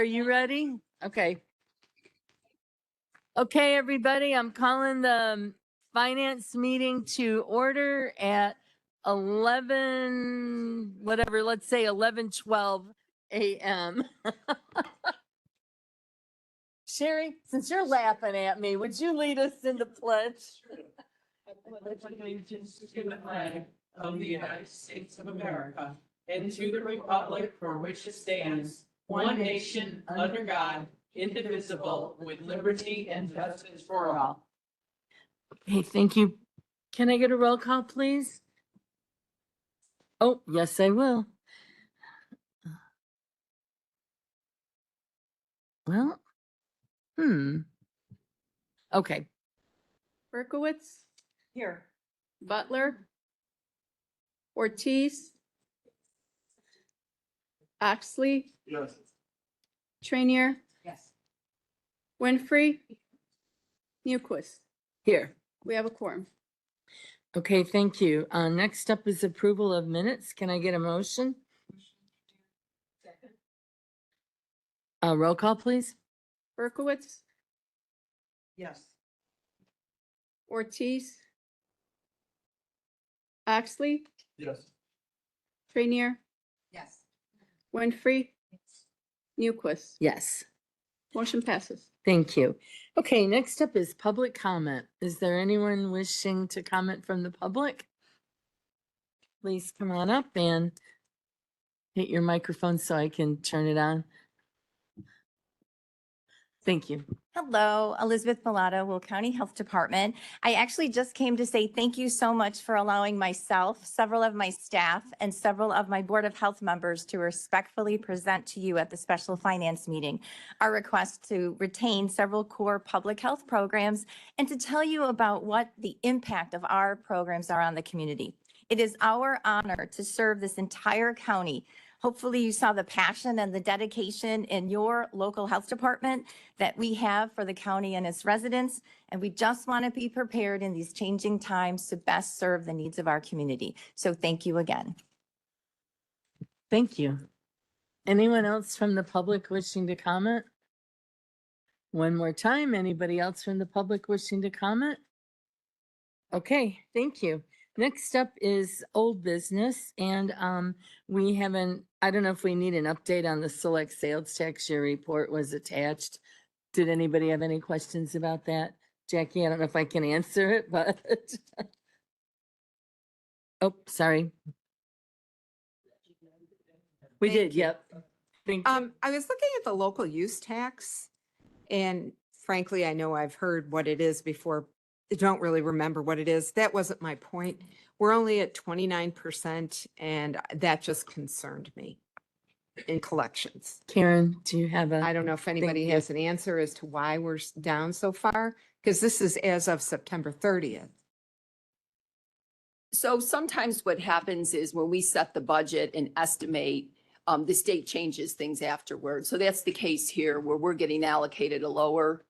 Are you ready? Okay. Okay, everybody, I'm calling the finance meeting to order at 11, whatever, let's say 11:12 a.m. Sherry, since you're laughing at me, would you lead us in the pledge? Allegiance to the flag of the United States of America and to the republic for which it stands, one nation, under God, indivisible, with liberty and justice for all. Okay, thank you. Can I get a roll call, please? Oh, yes, I will. Well, okay. Berkowitz, Here. Butler, Ortiz, Oxley, Yes. Trainier, Yes. Winfrey, Newquist. Here. We have a quorum. Okay, thank you. Next up is approval of minutes. Can I get a motion? Roll call, please. Berkowitz, Yes. Ortiz, Oxley, Yes. Trainier, Yes. Winfrey, Newquist. Yes, Motion passes. thank you. Okay, next up is public comment. Is there anyone wishing to comment from the public? Please come on up and hit your microphone so I can turn it on. Thank you. Hello, Elizabeth Bellato, Will County Health Department. I actually just came to say thank you so much for allowing myself, several of my staff, and several of my Board of Health members to respectfully present to you at the special finance meeting our request to retain several core public health programs and to tell you about what the impact of our programs are on the community. It is our honor to serve this entire county. Hopefully you saw the passion and the dedication in your local health department that we have for the county and its residents. And we just want to be prepared in these changing times to best serve the needs of our community. So thank you again. Thank you. Anyone else from the public wishing to comment? One more time, anybody else from the public wishing to comment? Okay, thank you. Next up is old business, and we haven't, I don't know if we need an update on the select sales tax. Your report was attached. Did anybody have any questions about that? Jackie, I don't know if I can answer it, but oh, sorry. We did, yep. Thank you. I was looking at the local use tax, and frankly, I know I've heard what it is before. I don't really remember what it is. That wasn't my point. We're only at 29%, and that just concerned me in collections. Karen, do you have a? I don't know if anybody you. has an answer as to why we're down so far, because this is as of September 30th. So sometimes what happens is when we set the budget and estimate, the state changes things afterwards. So that's the case here where we're getting allocated a lower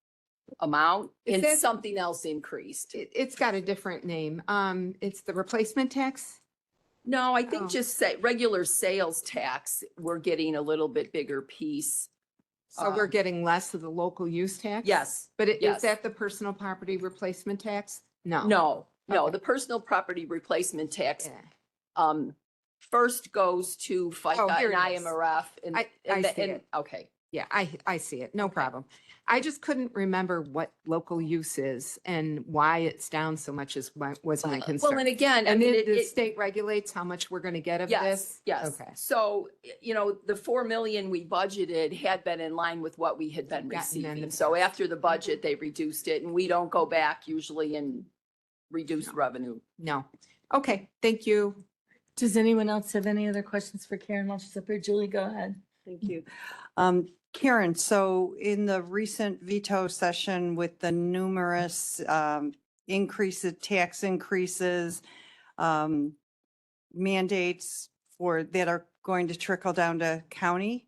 amount Is and that- something else increased. It's got a different name. It's the replacement tax. No, I Oh. think just say regular sales tax, we're getting a little bit bigger piece. So we're getting less of the local use tax? Yes. But is yes. that the personal property replacement tax? No. No, Okay. the personal property replacement tax, Yeah. first goes to FICA here and it is. IMRF and. I and the- see and- it. Okay. Yeah, I see it. No problem. I just couldn't remember what local use is and why it's down so much was my Well, concern. and again, I And mean, the state regulates how much we're going to get of yes, this? yes. Okay. So, the 4 million we budgeted had been in line with what we had been Gotten in the receiving. So past. after the budget, they reduced it and we don't go back usually and reduce No. revenue. No. Okay, thank you. Does anyone else have any other questions for Karen while she's up here? Julie, go ahead. Thank you. Karen, so in the recent veto session with the numerous tax increases, mandates that are going to trickle down to county,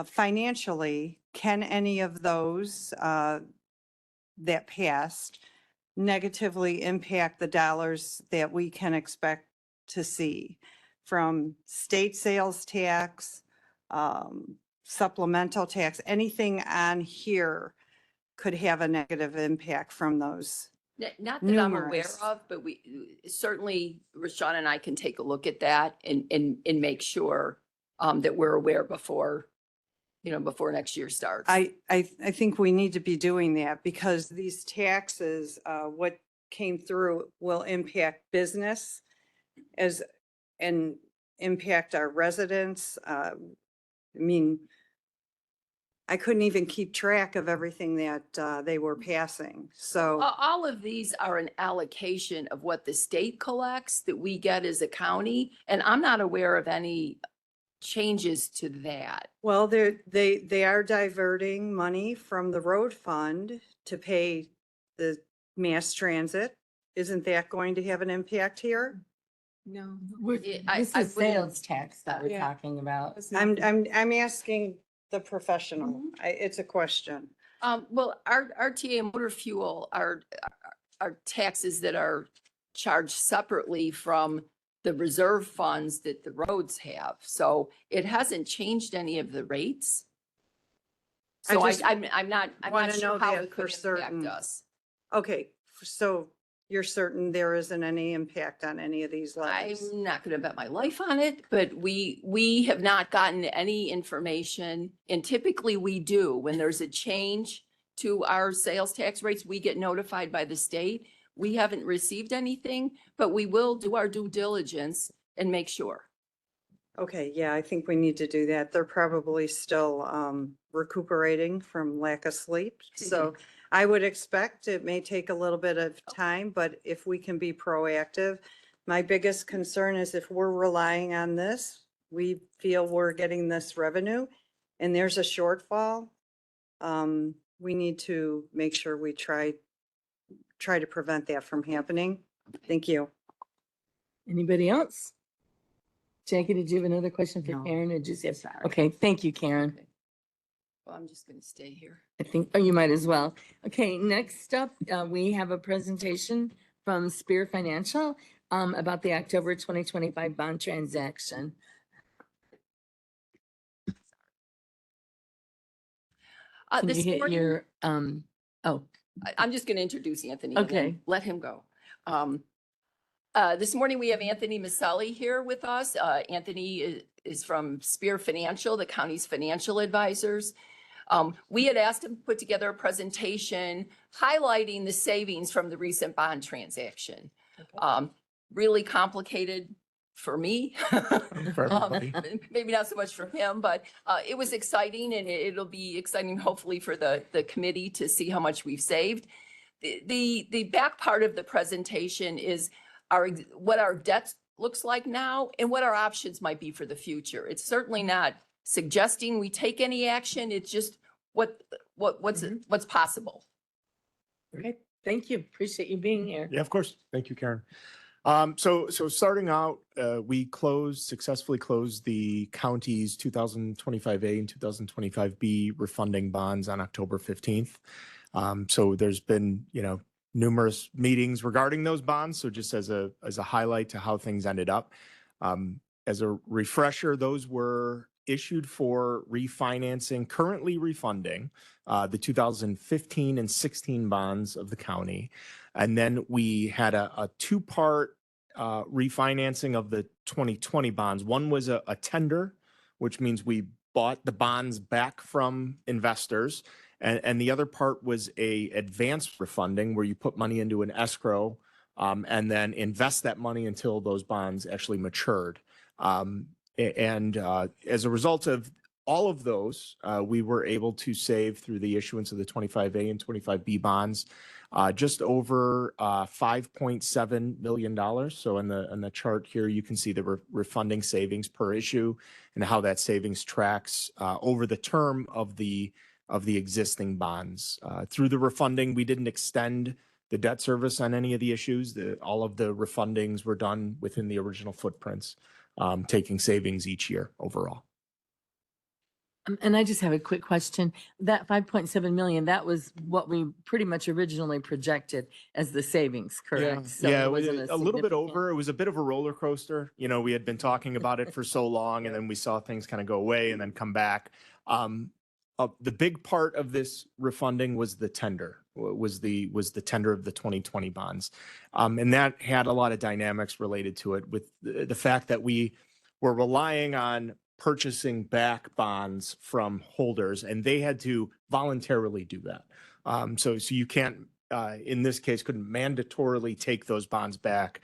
financially, can any of those that passed negatively impact the dollars that we can expect to see from state sales tax, supplemental tax, anything on here could have a negative impact from those. Not that I'm aware Numerous. of, but we certainly, Rashawn and I can take a look at that and make sure that we're aware before, before next year starts. I think we need to be doing that because these taxes, what came through will impact business and impact our residents. I mean, I couldn't even keep track of everything that they were passing. So, All of these are an allocation of what the state collects that we get as a county, and I'm not aware of any changes to that. well, they are diverting money from the road fund to pay the mass transit. Isn't that going to have an impact here? No. This I is wouldn't- sales tax that we're Yeah. talking about. I'm asking the professional. It's a question. Well, our RTA motor fuel are taxes that are charged separately from the reserve funds that the roads have. So it hasn't changed any of the rates. I So just I'm not wanna sure know how that it for could certain. impact us. Okay, so you're certain there isn't any impact on any of these levies? I'm not gonna bet my life on it, but we have not gotten any information. And typically we do, when there's a change to our sales tax rates, we get notified by the state. We haven't received anything, but we will do our due diligence and make sure. Okay, yeah, I think we need to do that. They're probably still recuperating from lack of sleep. So I would expect it may take a little bit of time, but if we can be proactive, my biggest concern is if we're relying on this, we feel we're getting this revenue and there's a shortfall, we need to make sure we try to prevent that from happening. Thank you. Anybody else? Jackie, did you have another question for No. Karen or just, Sorry. okay, thank you, Karen. Okay. Well, I'm just gonna stay here. I think, oh, you might as well. Okay, next up, we have a presentation from Spear Financial about the October 2025 bond transaction. Can you This hit morning, your, oh, I'm just gonna introduce Anthony. and then Okay. Let him go. This morning, we have Anthony Maselli here with us. Anthony is from Spear Financial, the county's financial advisors. We had asked him to put together a presentation highlighting the savings from the recent bond transaction. Really complicated for me. For everybody. Maybe not so much for him, but it was exciting and it'll be exciting hopefully for the committee to see how much we've saved. The back part of the presentation is what our debt looks like now and what our options might be for the future. It's certainly not suggesting we take any action. It's just what's possible. okay, thank you. Appreciate you being here. Yeah, of course. Thank you, Karen. So starting out, we successfully closed the county's 2025A and 2025B refunding bonds on October 15th. So there's been, numerous meetings regarding those bonds. So just as a highlight to how things ended up, as a refresher, those were issued for refinancing, currently refunding the 2015 and 16 bonds of the county. And then we had a two-part refinancing of the 2020 bonds. One was a tender, which means we bought the bonds back from investors. And the other part was a advanced refunding where you put money into an escrow and then invest that money until those bonds actually matured. And as a result of all of those, we were able to save through the issuance of the 25A and 25B bonds just over $5.7 million. So in the chart here, you can see the refunding savings per issue and how that savings tracks over the term of the existing bonds. Through the refunding, we didn't extend the debt service on any of the issues. All of the refundings were done within the original footprints, taking savings each year overall. And I just have a quick question. That 5.7 million, that was what we pretty much originally projected as the savings, correct? So Yeah, it wasn't a little bit significant- over. It was a bit of a roller coaster. We had been talking about it for so long and then we saw things kind of go away and then come back. The big part of this refunding was the tender, was the tender of the 2020 bonds. And that had a lot of dynamics related to it with the fact that we were relying on purchasing back bonds from holders, and they had to voluntarily do that. So you can't, in this case, couldn't mandatorily take those bonds back.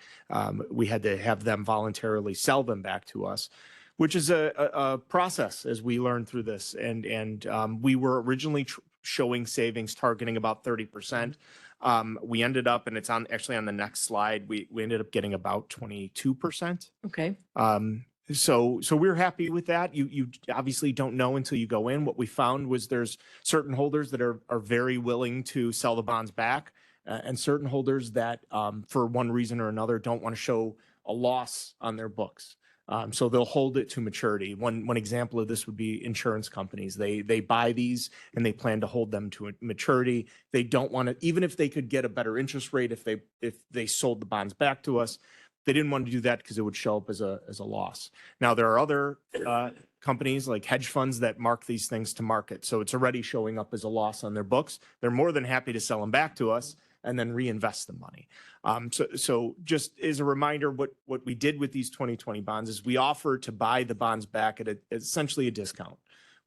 We had to have them voluntarily sell them back to us, which is a process as we learn through this. And we were originally showing savings targeting about 30%. We ended up, and it's actually on the next slide, we ended up getting about 22%. Okay. So we're happy with that. You obviously don't know until you go in. What we found was there's certain holders that are very willing to sell the bonds back, and certain holders that for one reason or another don't want to show a loss on their books. So they'll hold it to maturity. One example of this would be insurance companies. They buy these and they plan to hold them to maturity. They don't want to, even if they could get a better interest rate if they sold the bonds back to us, they didn't want to do that because it would show up as a loss. Now there are other companies like hedge funds that mark these things to market, so it's already showing up as a loss on their books. They're more than happy to sell them back to us and then reinvest the money. So just as a reminder, what we did with these 2020 bonds is we offered to buy the bonds back at essentially a discount.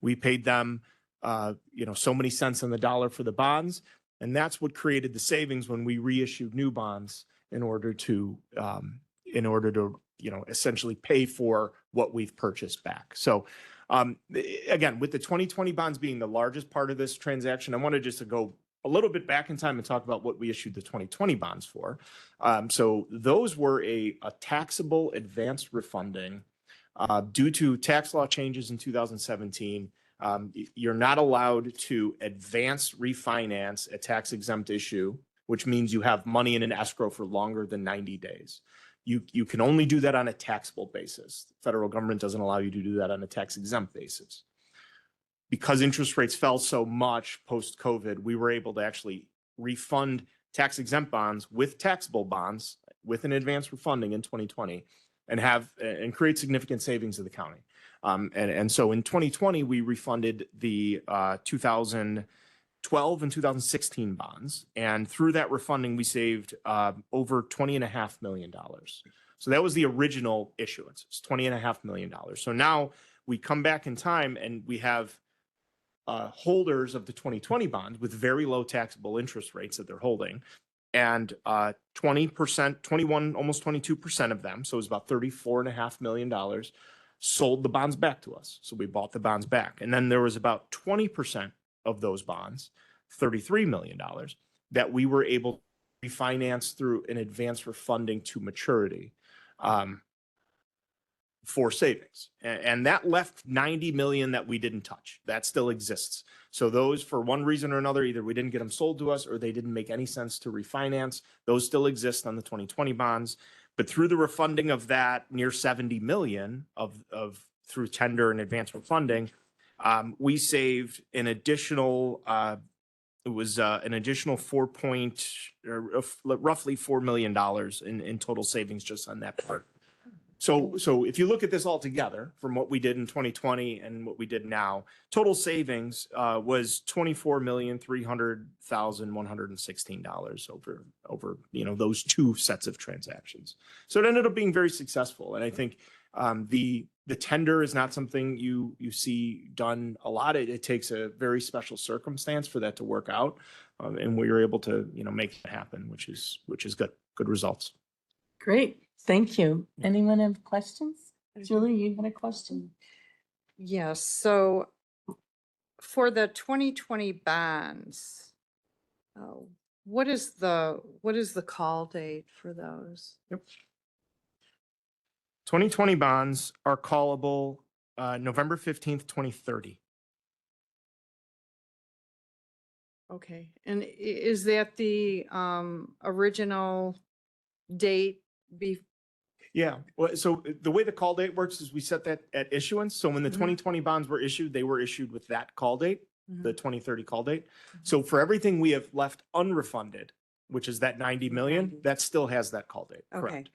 We paid them, so many cents on the dollar for the bonds, and that's what created the savings when we reissued new bonds in order to essentially pay for what we've purchased back. So again, with the 2020 bonds being the largest part of this transaction, I wanted just to go a little bit back in time and talk about what we issued the 2020 bonds for. So those were a taxable advance refunding due to tax law changes in 2017. You're not allowed to advance refinance a tax exempt issue, which means you have money in an escrow for longer than 90 days. You can only do that on a taxable basis. The federal government doesn't allow you to do that on a tax exempt basis. Because interest rates fell so much post-COVID, we were able to actually refund tax exempt bonds with taxable bonds with an advance refunding in 2020 and create significant savings to the county. And so in 2020, we refunded the 2012 and 2016 bonds. And through that refunding, we saved over $20.5 million. So that was the original issuance. It's $20.5 million. So now we come back in time and we have holders of the 2020 bonds with very low taxable interest rates that they're holding. And 20%, 21, almost 22% of them, so it was about $34.5 million, sold the bonds back to us. So we bought the bonds back. And then there was about 20% of those bonds, $33 million, that we were able to refinance through an advance refunding to maturity for savings. And that left 90 million that we didn't touch. That still exists. So those, for one reason or another, either we didn't get them sold to us or they didn't make any sense to refinance. Those still exist on the 2020 bonds. But through the refunding of that near 70 million of through tender and advance refunding, we saved an additional, it was an additional roughly $4 million in total savings just on that part. So if you look at this all together from what we did in 2020 and what we did now, total savings was $24,300,116 over those two sets of transactions. So it ended up being very successful, and I think the tender is not something you see done a lot. It takes a very special circumstance for that to work out, and we were able to make it happen, which is good results. Great. Thank you. Anyone have questions? Julie, you had a question? Yes, so for the 2020 bonds, what is the call date for those? 2020 bonds are callable November 15th, 2030. Okay, and is that the original date? Yeah, well, so the way the call date works is we set that at issuance. So when the Mhm. 2020 bonds were issued, they were issued with that call date, Mhm. the 2030 call date. So for everything we have left unrefunded, which is that 90 million, 90. that still has that call date. Okay, Correct.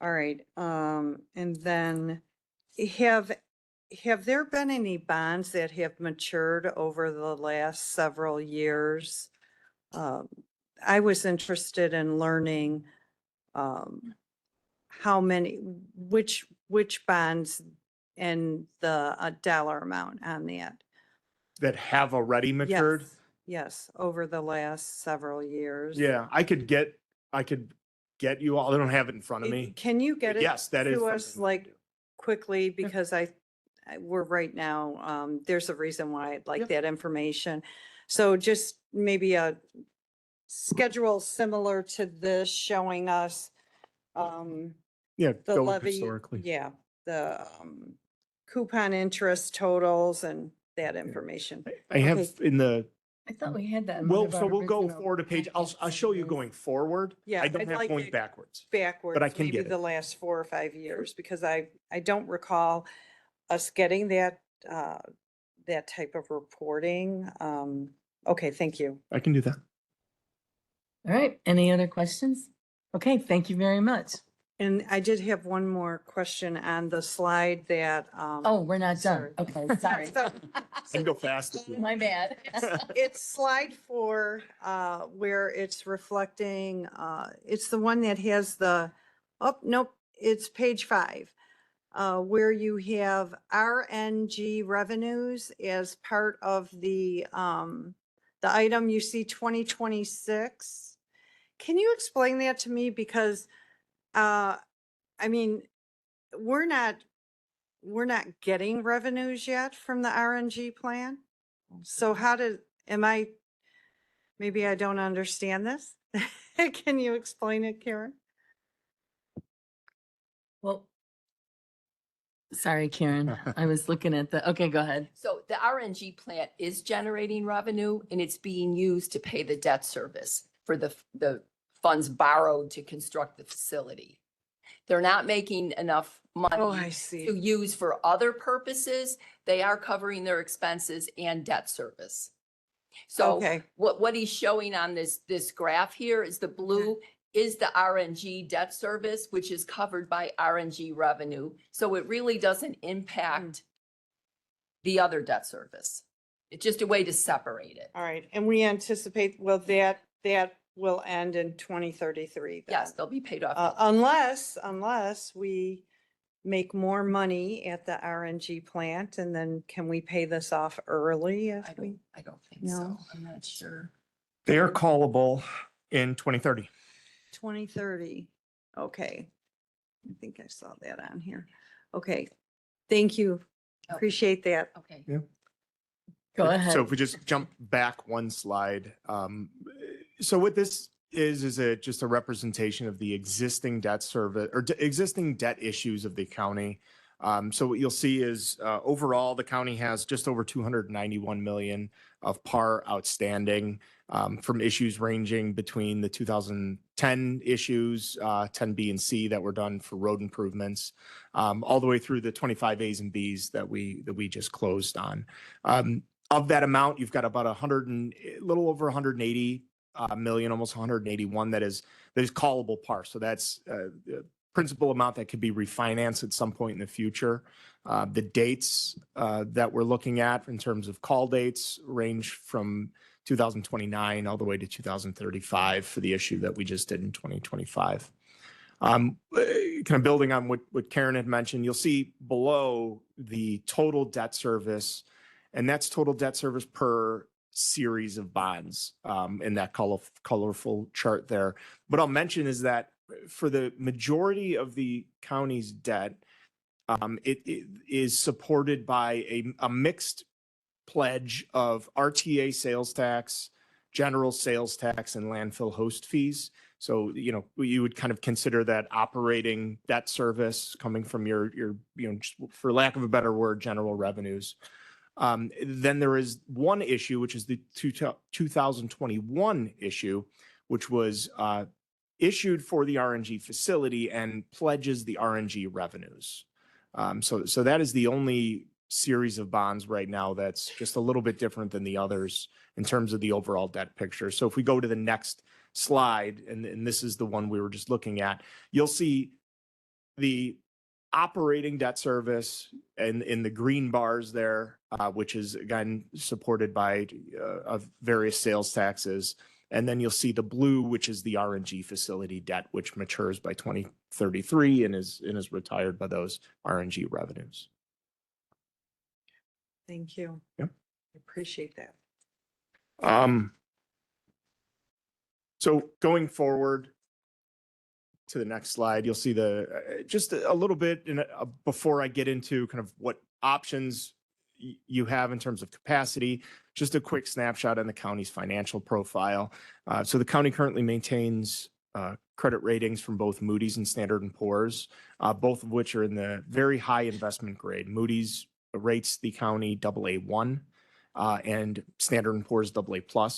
all right. And then have have there been any bonds that have matured over the last several years? I was interested in learning how many, which bonds and the dollar amount on that. That have already matured? Yes, yes, over the last several years. Yeah, I could get you all, I don't have it in front of me. Can you get it Yes, that is to us something we like can do. quickly? Because we're right now, there's a reason why I'd like Yep. that information. So just maybe a schedule similar to this showing us Yeah, the go levy. historically. Yeah, the coupon interest totals and that information. I have Okay. in the, I thought we had that. in one well, of so our we'll go original forward a page. I'll packets show you of going this. forward. Yeah, I don't I'd have like going it backwards. Backwards, can maybe get the it. last 4 or 5 years, because I don't recall us getting that, that type of reporting. Okay, thank you. I can do that. All right, any other questions? Okay, thank you very much. And I did have one more question on the slide that. Oh, we're not done. sorry. Okay, sorry. So, I can go fast if you want. My bad. It's slide 4, where it's reflecting, it's the one that has the, oh, nope, it's page 5. Where you have RNG revenues as part of the item you see 2026. Can you explain that to me? Because, I mean, we're not getting revenues yet from the RNG plan. So maybe I don't understand this. Can you explain it, Karen? Well, sorry, Karen, I was looking at okay, go ahead. So the RNG plant is generating revenue and it's being used to pay the debt service for the funds borrowed to construct the facility. They're not making enough Oh, I money see. to use for other purposes. They are covering their expenses and debt service. So Okay. what he's showing on this graph here is the blue is the RNG debt service, which is covered by RNG revenue. So it really doesn't impact the other debt service. It's just a way to separate it. All right. And we anticipate, well, that will end in 2033 then? Yes, they'll be paid off. Unless we make more money at the RNG plant, and then can we pay this off early? I don't think No. so. I'm not sure. They are callable in 2030. 2030. Okay. I think I saw that on here. Okay. Thank you. Oh. Appreciate that. Okay. Go ahead. So if we just jump back one slide. So what this is just a representation of the existing debt service or existing debt issues of the county. So what you'll see is overall, the county has just over 291 million of par outstanding from issues ranging between the 2010 issues, 10B and C that were done for road improvements, all the way through the 25 A's and B's that we just closed on. Of that amount, you've got about a little over 180 million, almost 181 that is callable par. So that's the principal amount that could be refinanced at some point in the future. The dates that we're looking at in terms of call dates range from 2029 all the way to 2035 for the issue that we just did in 2025. Kind of building on what Karen had mentioned, you'll see below the total debt service, and that's total debt service per series of bonds in that colorful chart there. What I'll mention is that for the majority of the county's debt, it is supported by a mixed pledge of RTA sales tax, general sales tax, and landfill host fees. So, you would kind of consider that operating debt service coming from your just for lack of a better word, general revenues. Then there is one issue, which is the 2021 issue, which was issued for the RNG facility and pledges the RNG revenues. So that is the only series of bonds right now that's just a little bit different than the others in terms of the overall debt picture. So if we go to the next slide, and this is the one we were just looking at, you'll see the operating debt service and in the green bars there, which is again supported by various sales taxes. And then you'll see the blue, which is the RNG facility debt, which matures by 2033 and is retired by those RNG revenues. Thank you. Yep. Appreciate that. So going forward to the next slide, you'll see just a little bit before I get into kind of what options you have in terms of capacity, just a quick snapshot on the county's financial profile. So the county currently maintains credit ratings from both Moody's and Standard & Poor's, both of which are in the very high investment grade. Moody's rates the county AA1 and Standard & Poor's AA+.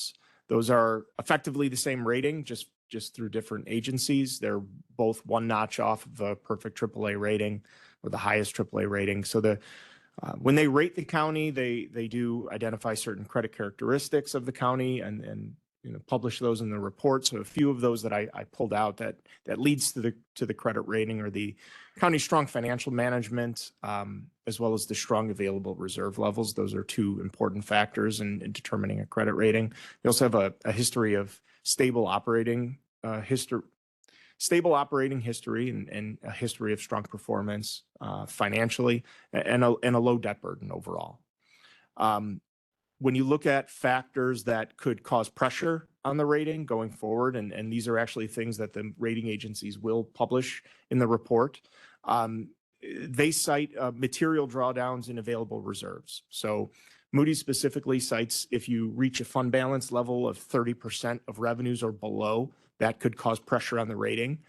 Those are effectively the same rating, just through different agencies. They're both one notch off of a perfect AAA rating or the highest AAA rating. So when they rate the county, they do identify certain credit characteristics of the county and publish those in the report. So a few of those that I pulled out that leads to the credit rating are the county's strong financial management, as well as the strong available reserve levels. Those are two important factors in determining a credit rating. They also have a history of stable operating history and a history of strong performance financially and a low debt burden overall. When you look at factors that could cause pressure on the rating going forward, and these are actually things that the rating agencies will publish in the report, they cite material drawdowns in available reserves. So Moody's specifically cites if you reach a fund balance level of 30% of revenues or below, that could cause pressure on the rating.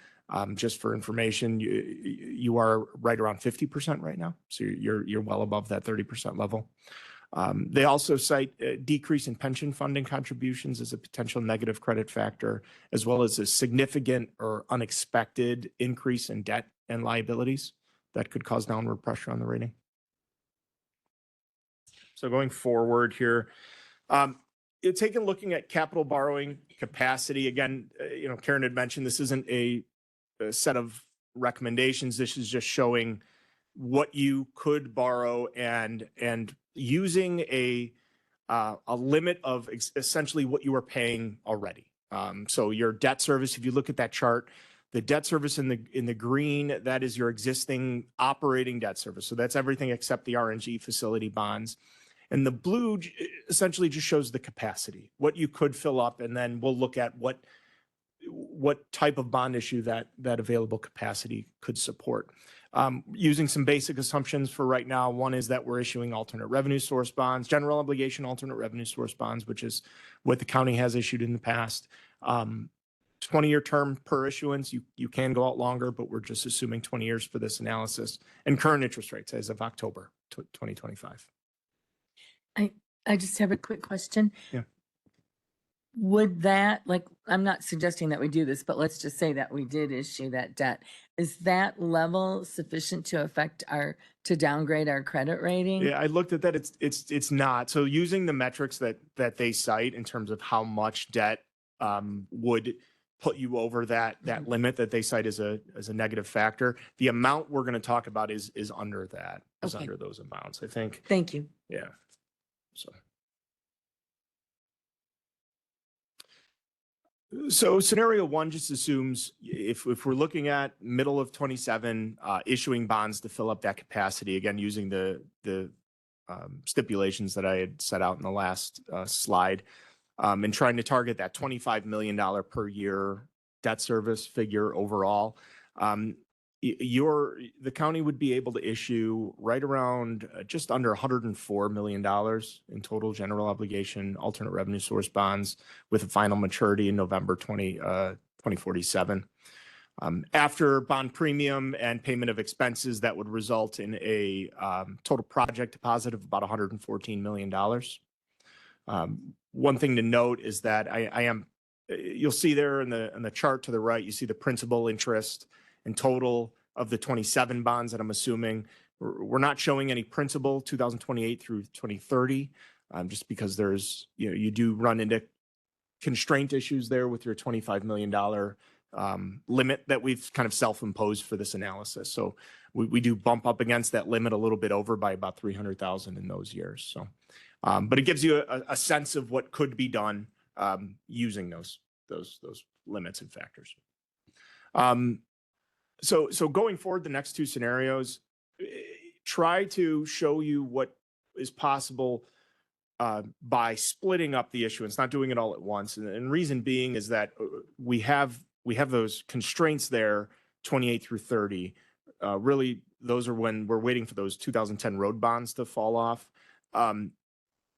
Just for information, you are right around 50% right now. So you're well above that 30% level. They also cite a decrease in pension funding contributions as a potential negative credit factor, as well as a significant or unexpected increase in debt and liabilities that could cause downward pressure on the rating. So going forward here, taking a looking at capital borrowing capacity, again, Karen had mentioned this isn't a set of recommendations. This is just showing what you could borrow and using a limit of essentially what you are paying already. So your debt service, if you look at that chart, the debt service in the green, that is your existing operating debt service. So that's everything except the RNG facility bonds. And the blue essentially just shows the capacity, what you could fill up, and then we'll look at what type of bond issue that available capacity could support. Using some basic assumptions for right now, one is that we're issuing alternate revenue source bonds, general obligation alternate revenue source bonds, which is what the county has issued in the past. 20-year term per issuance, you can go out longer, but we're just assuming 20 years for this analysis, and current interest rates as of October 2025. I just have a quick question. Yeah. Would that, I'm not suggesting that we do this, but let's just say that we did issue that debt. Is that level sufficient to downgrade our credit rating? Yeah, I looked at that. It's not. So using the metrics that they cite in terms of how much debt would put you over that limit that they cite as a negative factor, the amount we're going to talk about is under that, Okay. under those amounts, I think. Thank you. Yeah. So scenario one just assumes if we're looking at middle of 27, issuing bonds to fill up that capacity, again, using the stipulations that I had set out in the last slide, and trying to target that $25 million per year debt service figure overall, the county would be able to issue right around just under $104 million in total general obligation alternate revenue source bonds with a final maturity in November 2047. After bond premium and payment of expenses, that would result in a total project deposit of about $114 million. One thing to note is that you'll see there in the chart to the right, you see the principal interest in total of the 27 bonds that I'm assuming. We're not showing any principal 2028 through 2030, just because there's, you do run into constraint issues there with your $25 million limit that we've kind of self-imposed for this analysis. So we do bump up against that limit a little bit over by about 300,000 in those years. So, but it gives you a sense of what could be done using those limits and factors. So going forward, the next two scenarios, try to show you what is possible by splitting up the issuance, not doing it all at once. And reason being is that we have those constraints there, 28 through 30. Really, those are when we're waiting for those 2010 road bonds to fall off.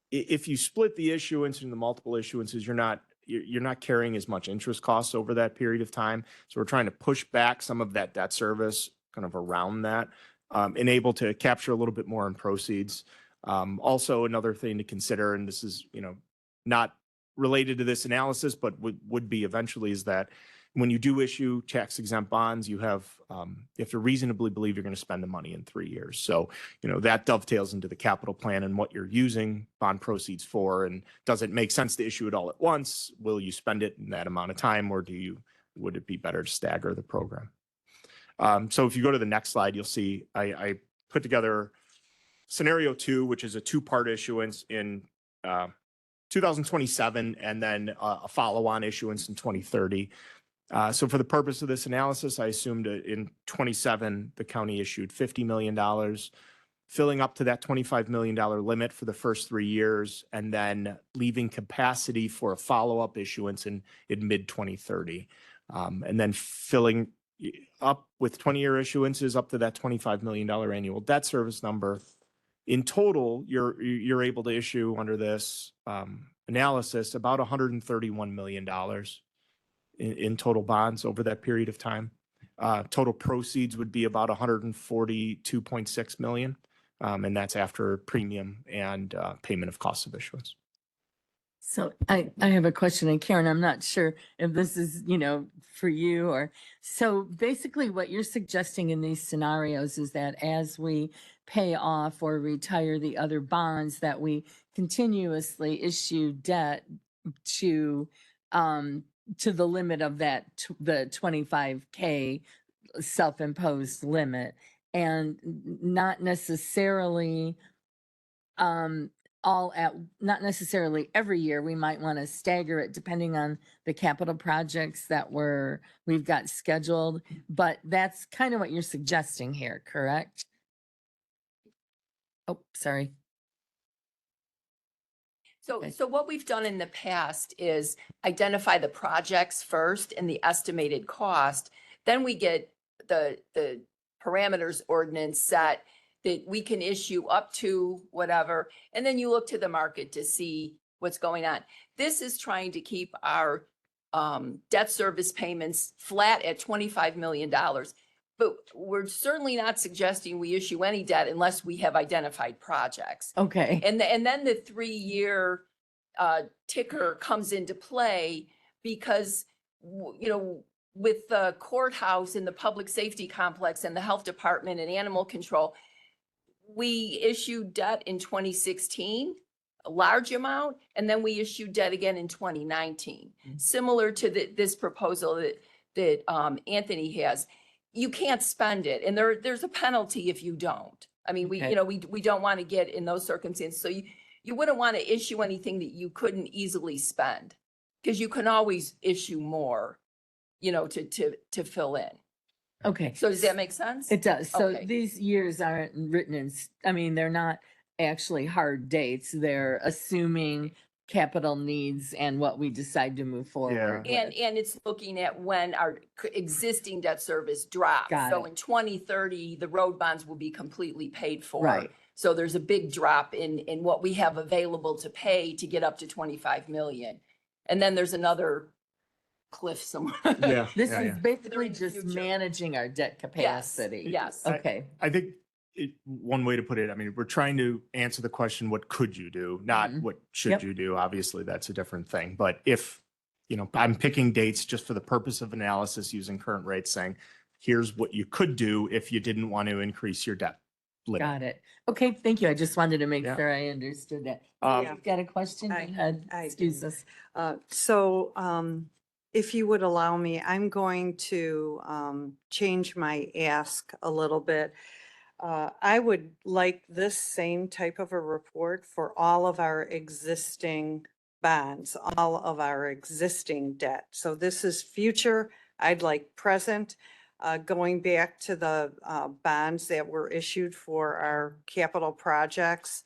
If you split the issuance into multiple issuances, you're not carrying as much interest costs over that period of time. So we're trying to push back some of that debt service kind of around that, and able to capture a little bit more in proceeds. Also, another thing to consider, and this is, not related to this analysis, but would be eventually, is that when you do issue tax exempt bonds, you have to reasonably believe you're going to spend the money in 3 years. So, that dovetails into the capital plan and what you're using bond proceeds for. And does it make sense to issue it all at once? Will you spend it in that amount of time, or would it be better to stagger the program? So if you go to the next slide, you'll see I put together scenario 2, which is a 2-part issuance in 2027, and then a follow-on issuance in 2030. So for the purpose of this analysis, I assumed in 27, the county issued $50 million, filling up to that $25 million limit for the first 3 years, and then leaving capacity for a follow-up issuance in mid-2030. And then filling up with 20-year issuances up to that $25 million annual debt service number. In total, you're able to issue under this analysis about $131 million in total bonds over that period of time. Total proceeds would be about $142.6 million, and that's after premium and payment of cost of issuance. So I have a question, and Karen, I'm not sure if this is, for you or, so basically what you're suggesting in these scenarios is that as we pay off or retire the other bonds, that we continuously issue debt to the limit of that, the 25K self-imposed limit, and not necessarily not necessarily every year. We might want to stagger it depending on the capital projects that we've got scheduled, but that's kind of what you're suggesting here, correct? Oh, sorry. Okay. So what we've done in the past is identify the projects first and the estimated cost. Then we get the parameters ordinance set that we can issue up to whatever, and then you look to the market to see what's going on. This is trying to keep our debt service payments flat at $25 million. But we're certainly not suggesting we issue any debt unless we have identified projects. Okay. And then the 3-year ticker comes into play because, with the courthouse and the public safety complex and the health department and animal control, we issued debt in 2016, a large amount, and then we issued debt again in 2019. Similar to this proposal that Anthony has. You can't spend it, and there's a penalty if you don't. I mean, Okay. we don't want to get in those circumstances. So you wouldn't want to issue anything that you couldn't easily spend, because you can always issue more, to fill in. Okay. So does that make sense? It does. So Okay. these years aren't written they're not actually hard dates. They're assuming capital needs and what we decide to move forward with. And it's looking at when our existing debt service drops. Got So it. in 2030, the road bonds will be completely paid for. Right. So there's a big drop in what we have available to pay to get up to 25 million. And then there's another cliff somewhere. Yeah. This yeah, is yeah. basically in the just future. managing our debt capacity. Yes. Okay. I think one way to put it, I mean, we're trying to answer the question, what could you do? Not Mhm. what should Yep. you do? Obviously, that's a different thing. But if, I'm picking dates just for the purpose of analysis using current rates, saying, here's what you could do if you didn't want to increase your debt limit. Got it. Okay, thank you. I just wanted to make Yeah. sure I understood that. Um, You've got a question? Go I- ahead. I Excuse do. us. if you would allow me, I'm going to change my ask a little bit. I would like this same type of a report for all of our existing bonds, all of our existing debt. So this is future, I'd like present, going back to the bonds that were issued for our capital projects.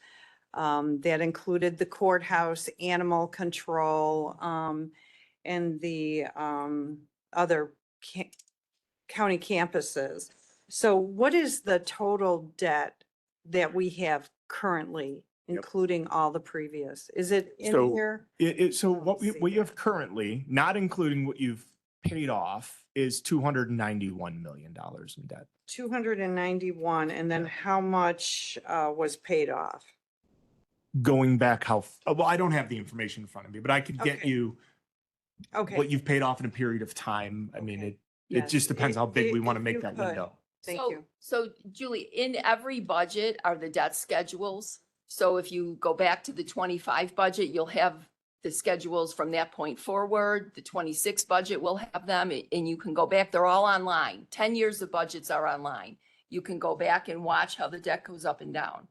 That included the courthouse, animal control, and the other county campuses. So what is the total debt that we have currently, Yep. including all the previous? Is it in So here? So what Let's see what you have here. currently, not including what you've paid off, is $291 million in debt. 291, and then how much was paid off? Going back well, I don't have the information in front of me, but I could get Okay. you Okay. what you've paid off in a period of time. I mean, Okay. it Yes, just depends how big we want to if make you that could. window. Thank So- you. So Julie, in every budget are the debt schedules. So if you go back to the 25 budget, you'll have the schedules from that point forward. The 26 budget will have them and you can go back. They're all online. 10 years of budgets are online. You can go back and watch how the debt goes up and down.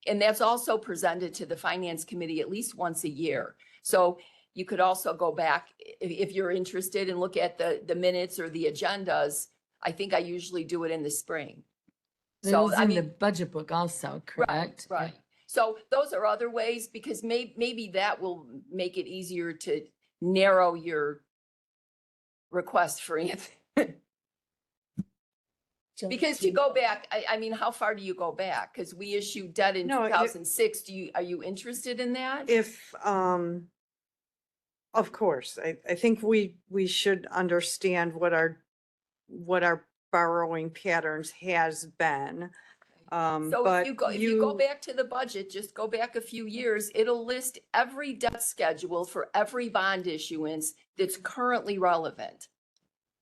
And that's also presented to the finance committee at least once a year. So you could also go back if you're interested and look at the minutes or the agendas. I think I usually do it in the spring. It So was I in the mean, budget book also, correct? right. So those are other ways because maybe that will make it easier to narrow your request for Anthony. Because to go back, I mean, how far do you go back? Because we issued debt in No, 2006. Are you interested in that? If, of course, I think we should understand what our borrowing patterns has been. So But if you go back to the budget, just go back a few years, it'll list every debt schedule for every bond issuance that's currently relevant.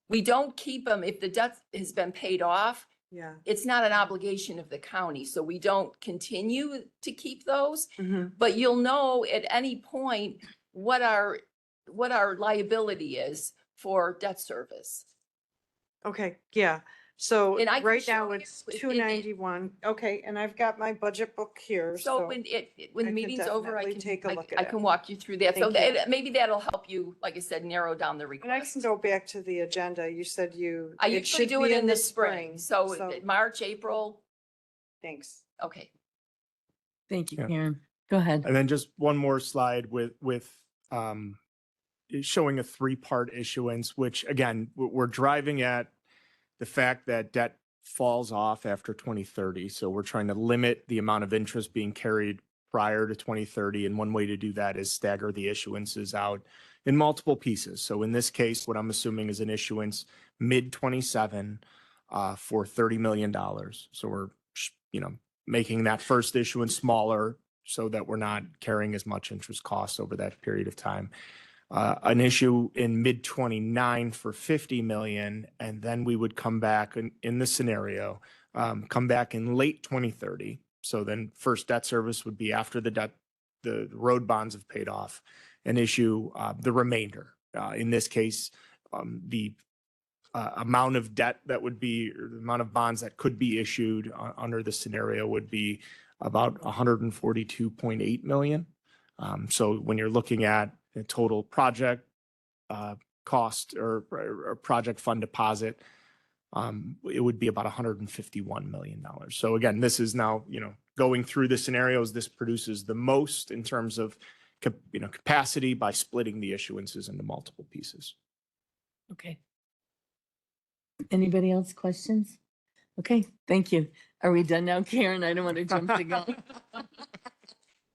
We don't keep them if the debt has been paid off. Yeah. It's not an obligation of the county, so we don't continue to keep those. Mhm. But you'll know at any point what our liability is for debt service. Okay, yeah. So And I can right show now you it's in- 291. Okay, and I've got my budget book here, So so. when I the can meeting's over, I definitely can take a look at I it. can walk you through that. So Thank you. maybe that'll help you, like I said, narrow down the And I request. can go back to the agenda. You said I it usually should do be it in the spring. So March, April, Thanks. okay. Thank you, Yeah. Karen. Go ahead. And then just one more slide with showing a three-part issuance, which again, we're driving at the fact that debt falls off after 2030. So we're trying to limit the amount of interest being carried prior to 2030. And one way to do that is stagger the issuances out in multiple pieces. So in this case, what I'm assuming is an issuance mid-27 for $30 million. So we're, making that first issuance smaller so that we're not carrying as much interest costs over that period of time. An issue in mid 29 for 50 million, and then we would come back in this scenario, come back in late 2030. So then first debt service would be after the road bonds have paid off, and issue the remainder. In this case, the amount of debt that would be, or the amount of bonds that could be issued under the scenario would be about 142.8 million. So when you're looking at the total project cost or project fund deposit, it would be about $151 million. So again, this is now, going through the scenarios, this produces the most in terms of capacity by splitting the issuances into multiple pieces. Okay. Anybody else questions? Okay, thank you. Are we done now, Karen? I don't want to jump the gun.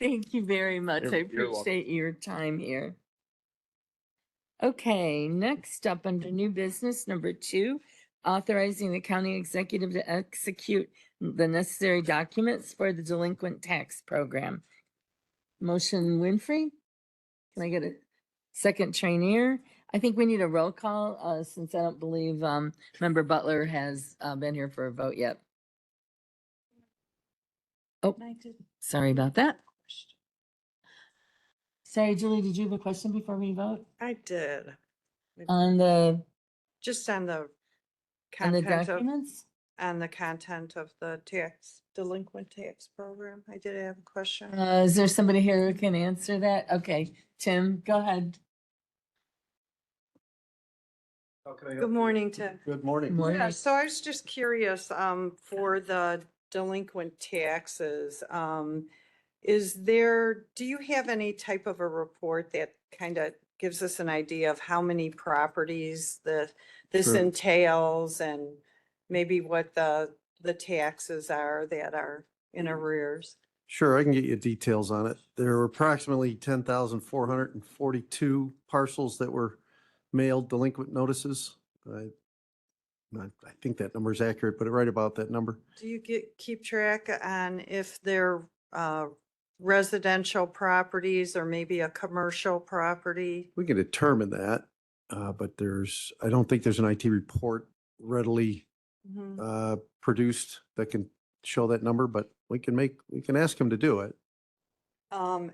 Thank you very much. I You're welcome. appreciate your time here. Okay, next up under new business, number 2, authorizing the county executive to execute the necessary documents for the delinquent tax program. Motion Winfrey? Can I get a second Trainier? I think we need a roll call since I don't believe Member Butler has been here for a vote yet. Oh, sorry about that. Sorry, Julie, did you have a question before we vote? I did. On the, Just on the on the content of, documents? on the content of the tax, delinquent tax program. I did have a question. Is there somebody here who can answer that? Okay, Tim, go ahead. Good morning, Tim. Good morning. Morning. Yeah, so I was just curious, for the delinquent taxes, is there, do you have any type of a report that kind of gives us an idea of how many properties this Sure. entails and maybe what the taxes are that are in arrears? Sure, I can get you details on it. There were approximately 10,442 parcels that were mailed delinquent notices. I think that number is accurate, but right about that number. Do you keep track on if they're, residential properties or maybe a commercial property? We can determine that, but I don't think there's an IT report readily Mhm. produced that can show that number, but we can ask him to do it. I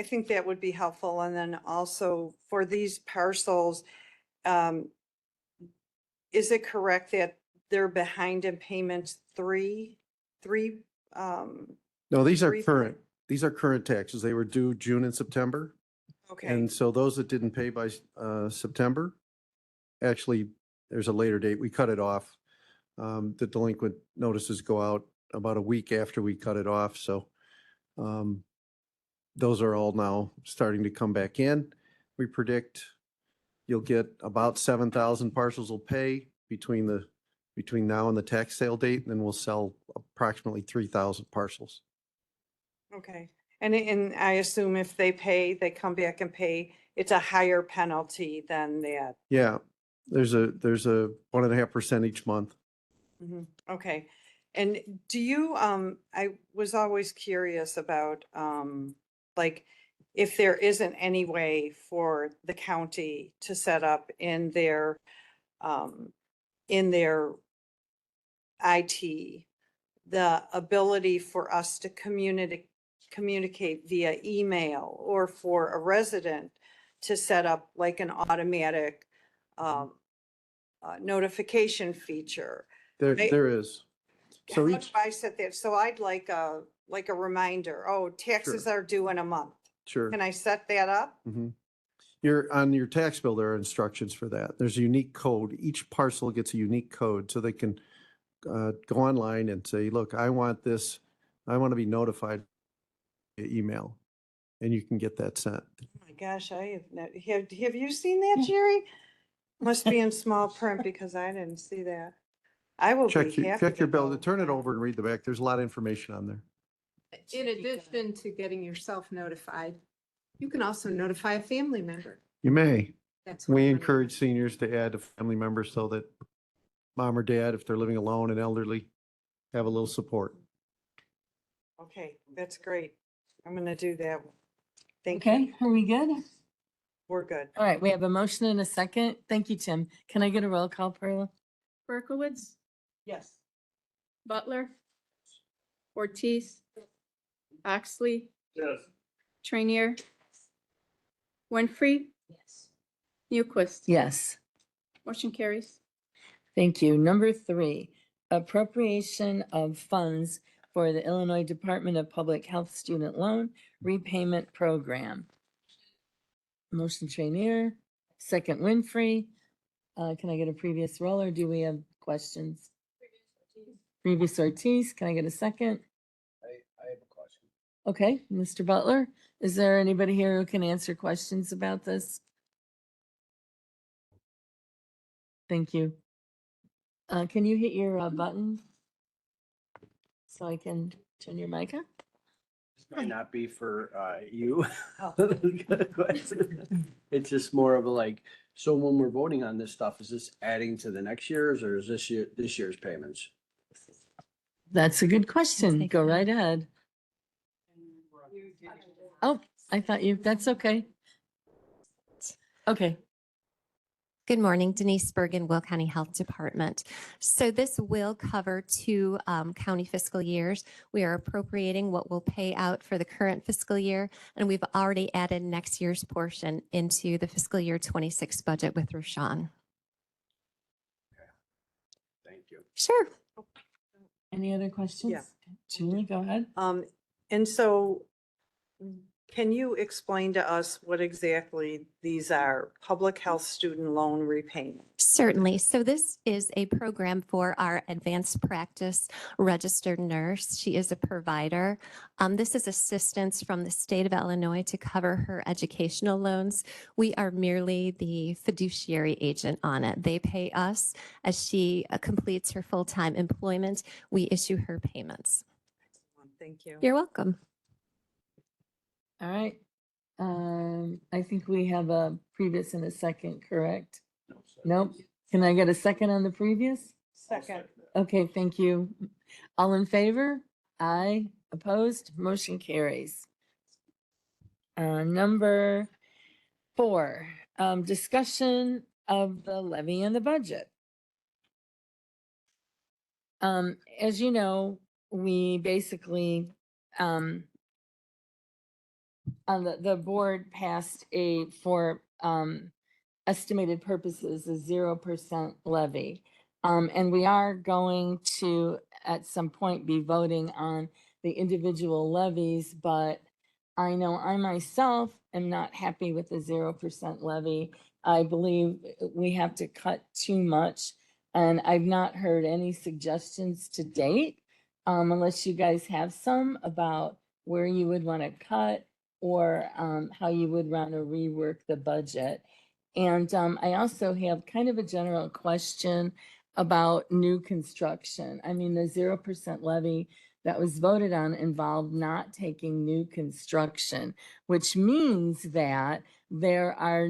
think that would be helpful. And then also for these parcels, is it correct that they're behind in payments three? No, these are Three- these are current taxes. They were due June and September. Okay, And so those that didn't pay by September, actually, there's a later date. We cut it off. The delinquent notices go out about a week after we cut it off. So those are all now starting to come back in. We predict you'll get about 7,000 parcels will pay between now and the tax sale date, and then we'll sell approximately 3,000 parcels. okay. And I assume if they pay, they come back and pay, it's a higher penalty than that. Yeah, there's a 1.5% each month. Mhm. Okay. And do you, I was always curious about, like, if there isn't any way for the county to set up in their IT, the ability for us to communicate via email or for a resident to set up like an automatic notification feature. There Right. is. How So do each, I set that? So I'd like a reminder, oh, taxes are due in a month. sure. Can I set that up? Mhm. On your tax bill, there are instructions for that. There's a unique code. Each parcel gets a unique code so they can go online and say, look, I want this, I want to be notified via email. And you can get that sent. Oh my gosh, I have, have you seen that, Jerry? Must be in small print because I didn't see that. I will be happy Check your to bill, go. turn it over and read the back. There's a lot of information on there. In addition to getting yourself notified, you can also notify a family member. You may. That's what We I'm encourage seniors to add a family member so that mom or dad, if they're living alone and elderly, have a little support. Okay, that's great. I'm gonna do that. Thank you. Okay, are we good? We're good. All right, we have a motion and a second. Thank you, Tim. Can I get a roll call, Perla? Berkowitz, Yes. Butler, Ortiz, Oxley, Yes. Trainier, Winfrey, Yes. Newquist. Yes, Motion carries. thank you. Number 3, appropriation of funds for the Illinois Department of Public Health Student Loan Repayment Program. Motion Trainier, second Winfrey. Can I get a previous roll or do we have questions? Previous Ortiz, can I get a second? I have a question. Okay, Mr. Butler, is there anybody here who can answer questions about this? Thank you. Can you hit your button? So I can turn your mic on? This might not be for you. Oh. It's just more of a like, so when we're voting on this stuff, is this adding to the next year's or is this year's payments? That's a good question. Go right ahead. Oh, I thought that's okay. Okay. Good morning, Denise Bergen, Will County Health Department. So this will cover two county fiscal years. We are appropriating what will pay out for the current fiscal year, and we've already added next year's portion into the fiscal year 26 budget with Roshan. Thank you. Sure. Any other questions? Yeah. Julie, go ahead. And so can you explain to us what exactly these are? Public health student loan repayment? Certainly. So this is a program for our advanced practice registered nurse. She is a provider. This is assistance from the state of Illinois to cover her educational loans. We are merely the fiduciary agent on it. They pay us as she completes her full-time employment. We issue her payments. Thank you. You're welcome. All right. I think we have a previous and a second, correct? Nope. Can I get a second on the previous? Second. Okay, thank you. All in favor? Aye. Opposed? Motion carries. Number 4, discussion of the levy and the budget. As you know, we basically, the board passed for estimated purposes, a 0% levy. And we are going to, at some point, be voting on the individual levies, but I know I myself am not happy with the 0% levy. I believe we have to cut too much, and I've not heard any suggestions to date, unless you guys have some about where you would want to cut or how you would want to rework the budget. And I also have kind of a general question about new construction. I mean, the 0% levy that was voted on involved not taking new construction, which means that there are,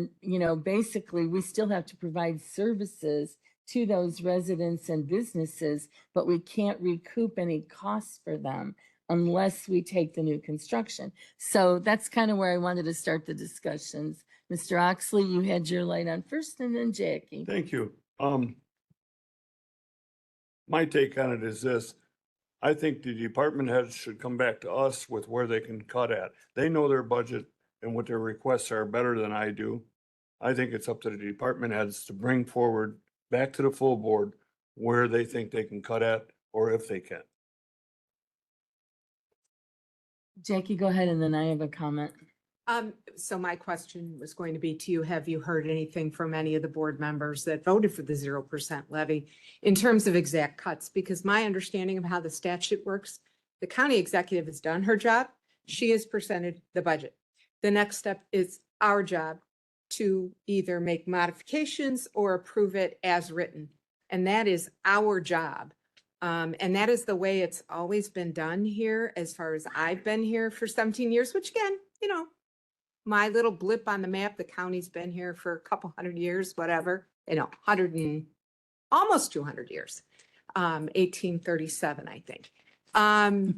basically we still have to provide services to those residents and businesses, but we can't recoup any costs for them unless we take the new construction. So that's kind of where I wanted to start the discussions. Mr. Oxley, you had your light on first, and then Jackie. Thank you. My take on it is this. I think the department heads should come back to us with where they can cut at. They know their budget and what their requests are better than I do. I think it's up to the department heads to bring forward back to the full board where they think they can cut at, or if they can. Jackie, go ahead, and then I have a comment. So my question was going to be to you, have you heard anything from any of the board members that voted for the 0% levy in terms of exact cuts? Because my understanding of how the statute works, the county executive has done her job. She has presented the budget. The next step is our job to either make modifications or approve it as written. And that is our job. And that is the way it's always been done here, as far as I've been here for 17 years, which again, my little blip on the map, the county's been here for a couple hundred years, whatever, 100 and almost 200 years, 1837, I think. I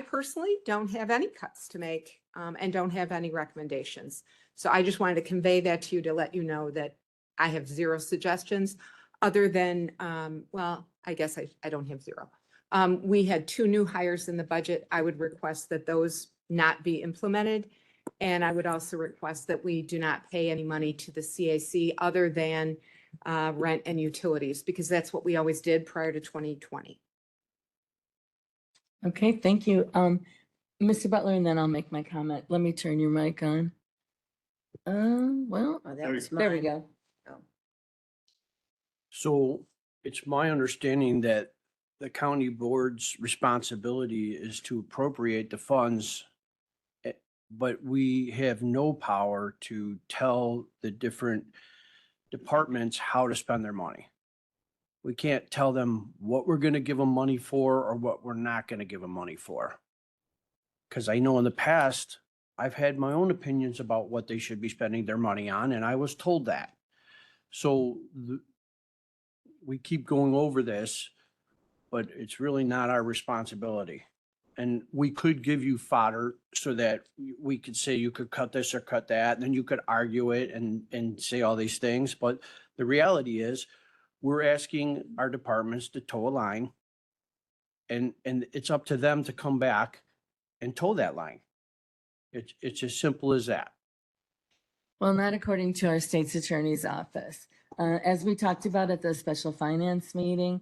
personally don't have any cuts to make and don't have any recommendations. So I just wanted to convey that to you to let you know that I have 0 suggestions other than, I guess I don't have 0. We had 2 new hires in the budget. I would request that those not be implemented. And I would also request that we do not pay any money to the CAC other than rent and utilities, because that's what we always did prior to 2020. Okay, thank you. Mr. Butler, and then I'll make my comment. Let me turn your mic on. There we go. So it's my understanding that the county board's responsibility is to appropriate the funds, but we have no power to tell the different departments how to spend their money. We can't tell them what we're going to give them money for or what we're not going to give them money for. Because I know in the past, I've had my own opinions about what they should be spending their money on, and I was told that. So we keep going over this, but it's really not our responsibility. And we could give you fodder so that we could say you could cut this or cut that, and then you could argue it and say all these things. But the reality is, we're asking our departments to toe a line. And it's up to them to come back and toe that line. It's as simple as that. Well, not according to our state's attorney's office. As we talked about at the special finance meeting,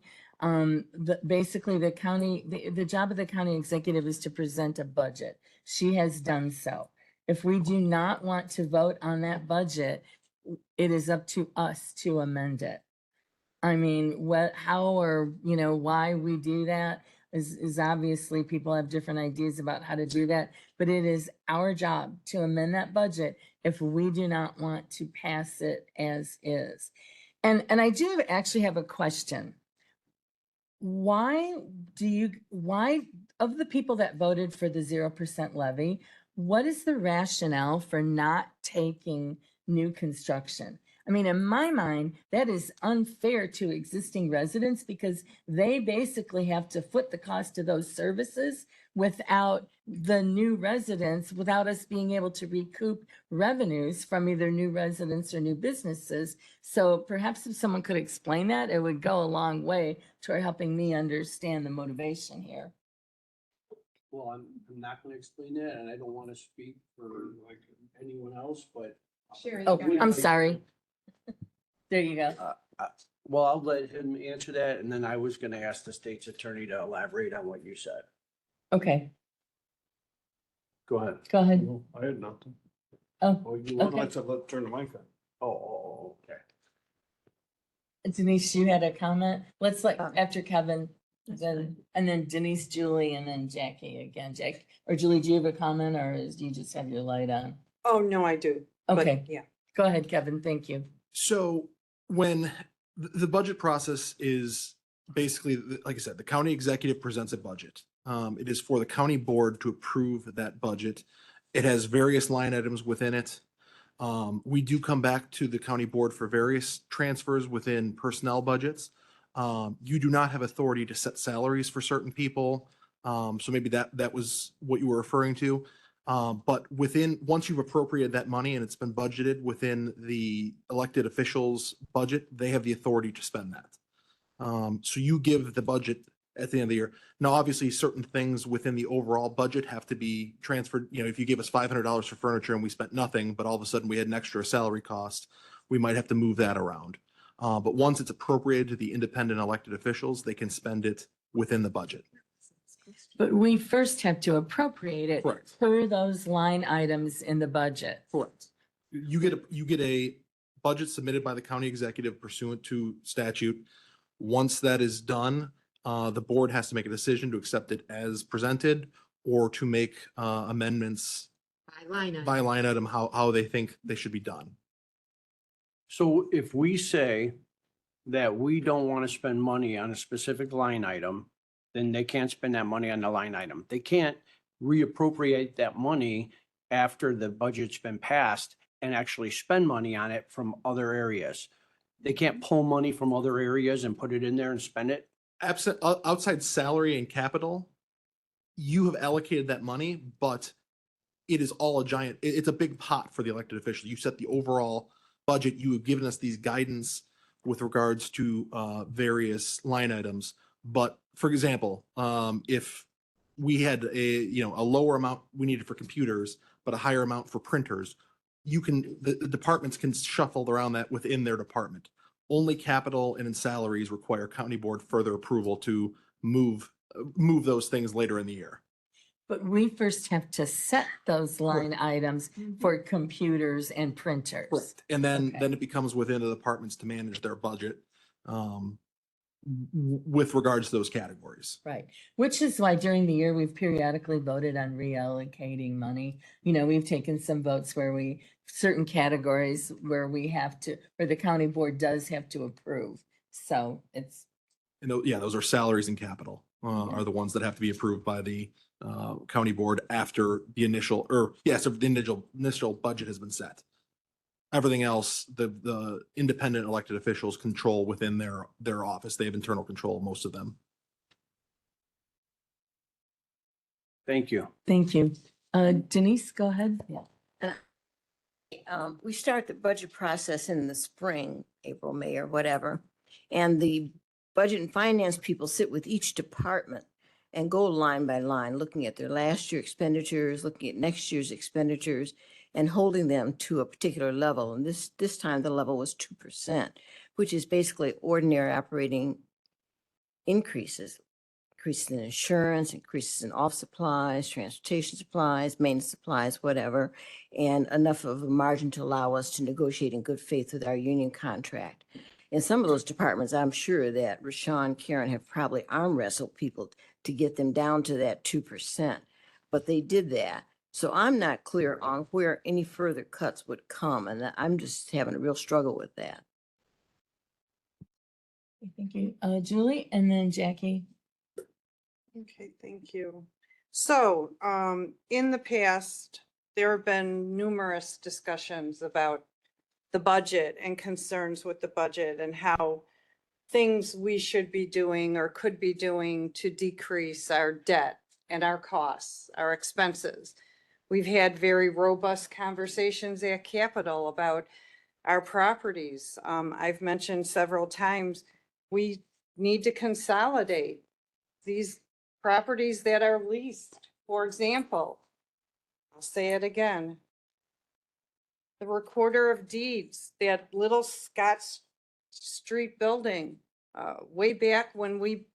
basically the county, the job of the county executive is to present a budget. She has done so. If we do not want to vote on that budget, it is up to us to amend it. I mean, how or, why we do that is obviously people have different ideas about how to do that, but it is our job to amend that budget if we do not want to pass it as is. And I do actually have a question. Why of the people that voted for the 0% levy, what is the rationale for not taking new construction? I mean, in my mind, that is unfair to existing residents because they basically have to foot the cost of those services without the new residents, without us being able to recoup revenues from either new residents or new businesses. So perhaps if someone could explain that, it would go a long way toward helping me understand the motivation here. Well, I'm not going to explain that, and I don't want to speak for like anyone else, but. Oh, I'm sorry. There you go. Well, I'll let him answer that, and then I was going to ask the state's attorney to elaborate on what you said. Okay, Go ahead. go ahead. No, I had nothing. Oh, Oh, you want, Okay. let's turn the mic on. Okay. Denise, you had a comment? Let's after Kevin, and then Denise, Julie, and then Jackie again. Jack, or Julie, do you have a comment or do you just have your light on? Oh, no, I do. but Okay, Yeah. go ahead, Kevin. Thank you. So when the budget process is basically, like I said, the county executive presents a budget. It is for the county board to approve that budget. It has various line items within it. We do come back to the county board for various transfers within personnel budgets. You do not have authority to set salaries for certain people. So maybe that was what you were referring to. But once you've appropriated that money and it's been budgeted within the elected officials' budget, they have the authority to spend that. So you give the budget at the end of the year. Now, obviously, certain things within the overall budget have to be transferred. If you give us $500 for furniture and we spent nothing, but all of a sudden we had an extra salary cost, we might have to move that around. But once it's appropriated to the independent elected officials, they can spend it within the budget. But we first have to appropriate it Correct. per those line items in the budget. Correct. You get a budget submitted by the county executive pursuant to statute. Once that is done, the board has to make a decision to accept it as presented or to make amendments by line item, how they think they should be done. So if we say that we don't want to spend money on a specific line item, then they can't spend that money on the line item. They can't reappropriate that money after the budget's been passed and actually spend money on it from other areas. They can't pull money from other areas and put it in there and spend it. Absent outside salary and capital, you have allocated that money, but it is all it's a big pot for the elected official. You set the overall budget. You have given us these guidance with regards to various line items. But for example, if we had a lower amount we needed for computers, but a higher amount for printers, the departments can shuffle around that within their department. Only capital and in salaries require county board further approval to move those things later in the year. But we first have to set those line items for computers and printers. Correct. And then Okay. it becomes within the departments to manage their budget with regards to those categories. Right, which is why during the year, we've periodically voted on reallocating money. We've taken some votes where certain categories where where the county board does have to approve. So it's. And those are salaries and capital are the ones that have to be approved by the county board after the initial budget has been set. Everything else, the independent elected officials control within their office. They have internal control, most of them. Thank you. Thank you. Denise, go ahead. Yeah. We start the budget process in the spring, April, May, or whatever. And the budget and finance people sit with each department and go line by line, looking at their last year expenditures, looking at next year's expenditures, and holding them to a particular level. And this time the level was 2%, which is basically ordinary operating increases. Increases in insurance, increases in office supplies, transportation supplies, maintenance supplies, whatever, and enough of a margin to allow us to negotiate in good faith with our union contract. In some of those departments, I'm sure that Rashawn, Karen have probably arm wrestled people to get them down to that 2%, but they did that. So I'm not clear on where any further cuts would come, and I'm just having a real struggle with that. Thank you. Julie, and then Jackie. Okay, thank you. So, in the past, there have been numerous discussions about the budget and concerns with the budget and how things we should be doing or could be doing to decrease our debt and our costs, our expenses. We've had very robust conversations at Capitol about our properties. I've mentioned several times, we need to consolidate these properties that are leased. For example, I'll say it again, the Recorder of Deeds, that little Scott Street building, way back when we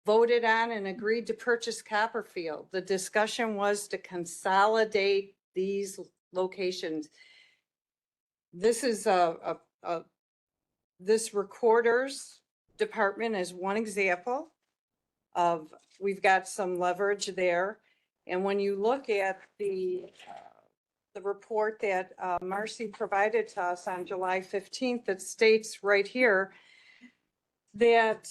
voted on and agreed to purchase Copperfield, the discussion was to consolidate these locations. This is this recorder's department is one example of, we've got some leverage there. And when you look at the report that Marcy provided to us on July 15th, it states right here that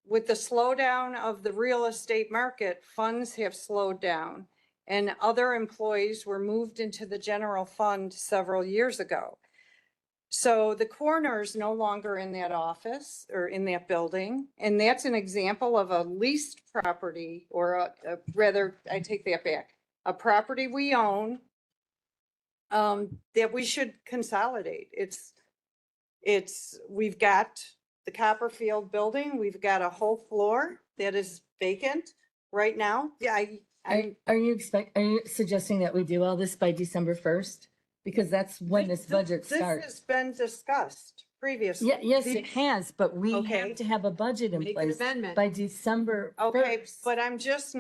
with the slowdown of the real estate market, funds have slowed down and other employees were moved into the general fund several years ago. So the coroner is no longer in that office or in that building. And that's an example of a leased property, or rather, I take that back, a property we own that we should consolidate. We've got the Copperfield building. We've got a whole floor that is vacant right now. Yeah, Are you suggesting that we do all this by December 1st? Because that's when this budget This starts. has been discussed previously. Yeah, yes, it has, but we Okay. have to have a budget in Make an place amendment. by December Okay, 1st. but I'm just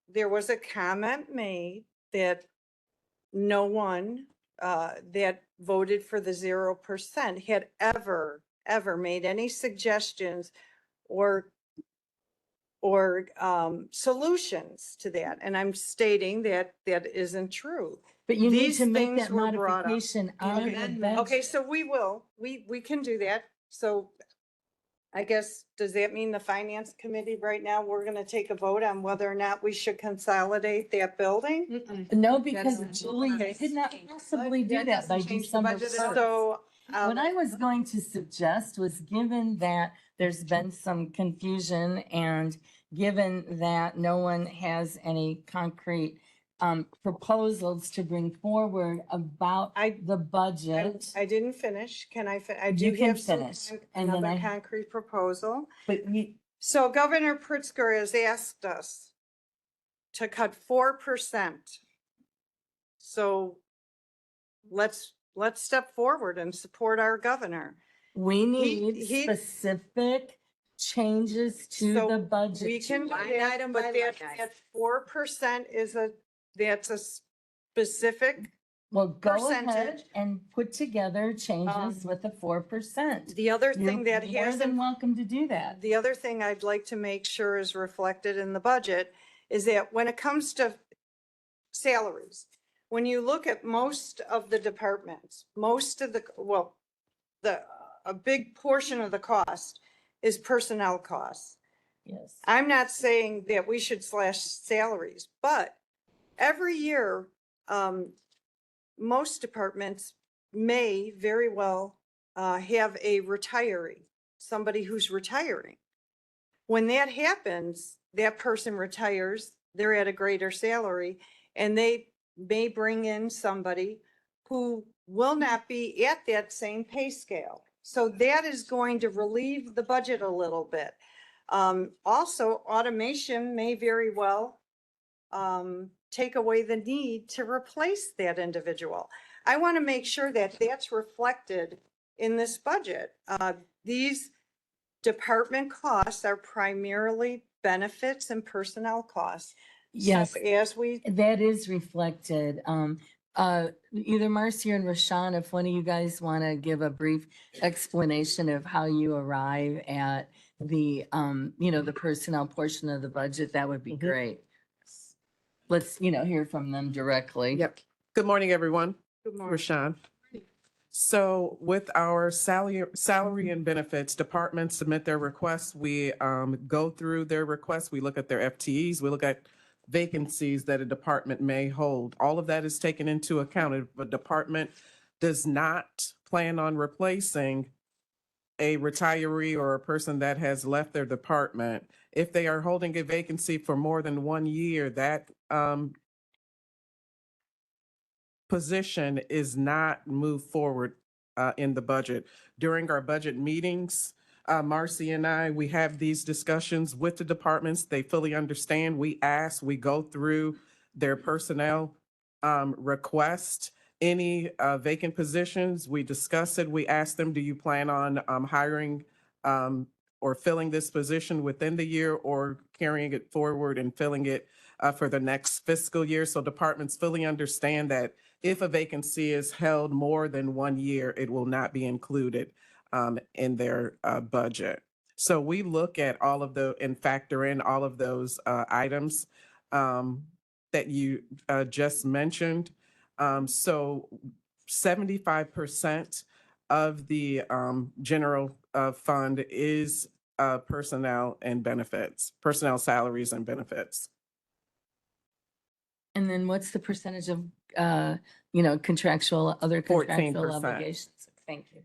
there was a comment made that no one that voted for the 0% had ever made any suggestions or solutions to that. And I'm stating that that isn't true. But you need These to make things that were brought up. modification on the bench. Okay, so we can do that. So I guess, does that mean the finance committee right now, we're gonna take a vote on whether or not we should consolidate that building? No, because That's- Julie Okay. could not possibly do That that by doesn't change the December budget at all. 1st. So, What I was going to suggest was, given that there's been some confusion and given that no one has any concrete proposals to bring forward about the budget. I didn't finish. Can I, I You do can have finish, and then another I- concrete proposal. But you, So Governor Pritzker has asked us to cut 4%. So let's step forward and support our governor. we need he- specific changes to So the budget. We can, do Line that, item but by that, line item. that 4% that's a specific, Well, go ahead percentage. and put together changes Um, with the 4%. the other You're thing that more than hasn't welcome to do that. The other thing I'd like to make sure is reflected in the budget is that when it comes to salaries, when you look at most of the departments, a big portion of the cost is personnel costs. Yes. I'm not saying that we should slash salaries, but every year, most departments may very well have a retiree, somebody who's retiring. When that happens, that person retires, they're at a greater salary, and they may bring in somebody who will not be at that same pay scale. So that is going to relieve the budget a little bit. Also, automation may very well take away the need to replace that individual. I want to make sure that that's reflected in this budget. These department costs are primarily benefits and personnel costs. Yes, So as we, that is reflected. Either Marcia and Rashawn, if one of you guys want to give a brief explanation of how you arrive at the, the personnel portion of the budget, that would be great. Let's, hear from them directly. Yep. Good morning, everyone. good morning. Rashawn. So with our salary and benefits, departments submit their requests. We go through their requests. We look at their FTEs. We look at vacancies that a department may hold. All of that is taken into account. If a department does not plan on replacing a retiree or a person that has left their department, if they are holding a vacancy for more than 1 year, that position is not moved forward in the budget. During our budget meetings, Marcy and I, we have these discussions with the departments. They fully understand. We ask, we go through their personnel request. Any vacant positions, we discuss it. We ask them, do you plan on hiring or filling this position within the year or carrying it forward and filling it for the next fiscal year? So departments fully understand that if a vacancy is held more than 1 year, it will not be included in their budget. So we look at all of and factor in all of those items that you just mentioned. So 75% of the general fund is personnel and benefits, personnel salaries and benefits. And then what's the percentage of, other contractual 14%. obligations? Thank you.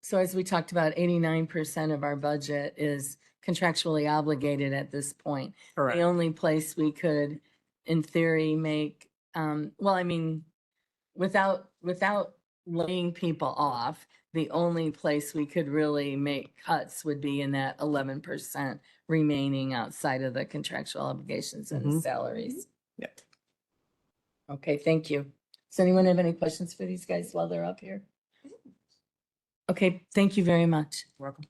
So as we talked about, 89% of our budget is contractually obligated at this point. Correct. The only place we could, in theory, make, without laying people off, the only place we could really make cuts would be in that 11% remaining outside of the contractual obligations and the salaries. Yep. Okay, thank you. Does anyone have any questions for these guys while they're up here? Okay, thank you very much. Welcome.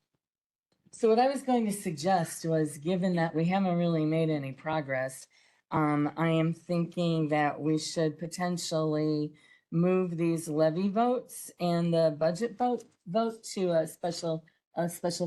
So what I was going to suggest was, given that we haven't really made any progress, I am thinking that we should potentially move these levy votes and the budget vote to a special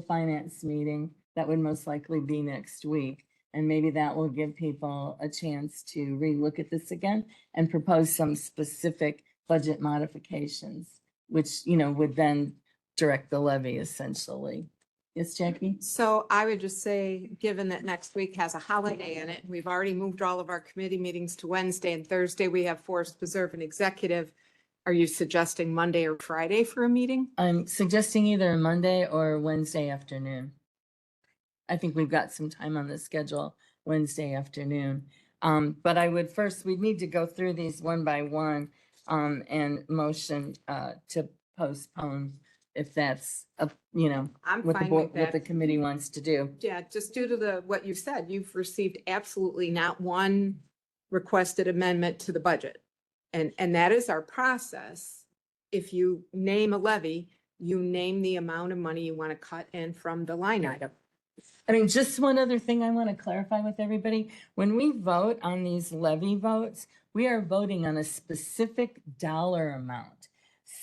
finance meeting that would most likely be next week. And maybe that will give people a chance to relook at this again and propose some specific budget modifications, which, would then direct the levy essentially. Yes, Jackie? So I would just say, given that next week has a holiday in it, we've already moved all of our committee meetings to Wednesday, and Thursday we have Forest Preserve and Executive. Are you suggesting Monday or Friday for a meeting? I'm suggesting either Monday or Wednesday afternoon. I think we've got some time on the schedule Wednesday afternoon. But we'd need to go through these one by one and motion to postpone if that's, I'm what fine with what the that. committee wants to do. Yeah, just due to what you said, you've received absolutely not one requested amendment to the budget. And that is our process. If you name a levy, you name the amount of money you want to cut in from the line item. Just one other thing I want to clarify with everybody. When we vote on these levy votes, we are voting on a specific dollar amount.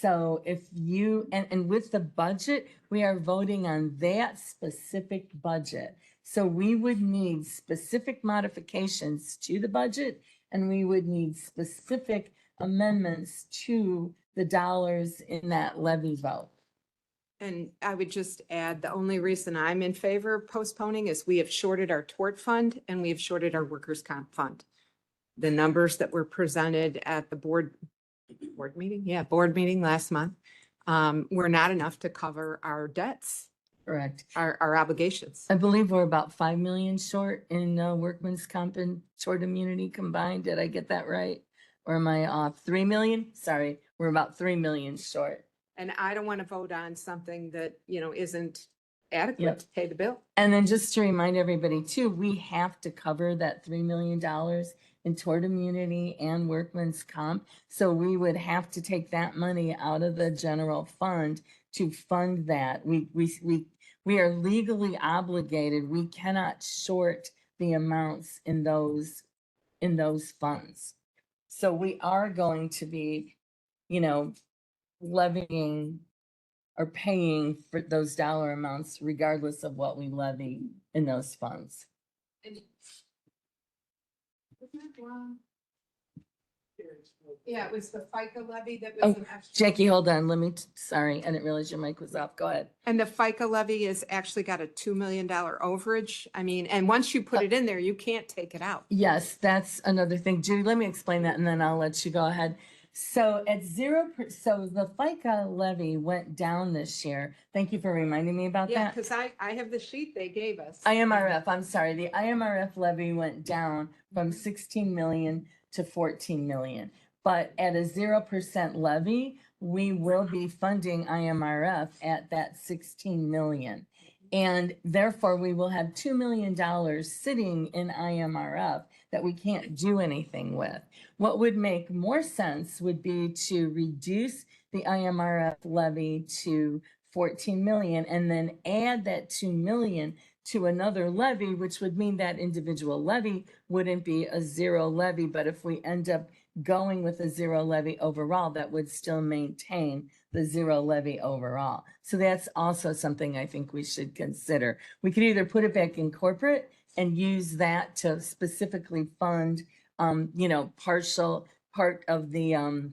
So if you, and with the budget, we are voting on that specific budget. So we would need specific modifications to the budget, and we would need specific amendments to the dollars in that levy vote. And I would just add, the only reason I'm in favor of postponing is we have shorted our tort fund and we have shorted our workers' comp fund. The numbers that were presented at the board meeting last month were not enough to cover our debts Correct. our obligations. I believe we're about 5 million short in workman's comp and short immunity combined. Did I get that right? Or am I off? 3 million? Sorry, we're about 3 million short. And I don't want to vote on something that, you know, isn't adequate Yep. to pay the bill. And then just to remind everybody too, we have to cover that $3 million in tort immunity and workman's comp. So we would have to take that money out of the general fund to fund that. We are legally obligated. We cannot short the amounts in those funds. So we are going to be, you know, levying or paying for those dollar amounts regardless of what we levy in those funds. Yeah, it was the FICA levy that Oh, was an extra. Jackie, hold on, sorry, I didn't realize your mic was off. Go ahead. And the FICA levy has actually got a $2 million overage. I mean, and once you put it in there, you can't take it out. Yes, that's another thing. Judy, let me explain that and then I'll let you go ahead. So at 0%, so the FICA levy went down this year. Thank you for reminding me about Yeah, that. because I have the sheet they gave us. IMRF, I'm sorry, the IMRF levy went down from 16 million to 14 million. But at a 0% levy, we will be funding IMRF at that 16 million. And therefore, we will have $2 million sitting in IMRF that we can't do anything with. What would make more sense would be to reduce the IMRF levy to 14 million and then add that 2 million to another levy, which would mean that individual levy wouldn't be a zero levy. But if we end up going with a zero levy overall, that would still maintain the zero levy overall. So that's also something I think we should consider. We could either put it back in corporate and use that to specifically fund, you know, part of the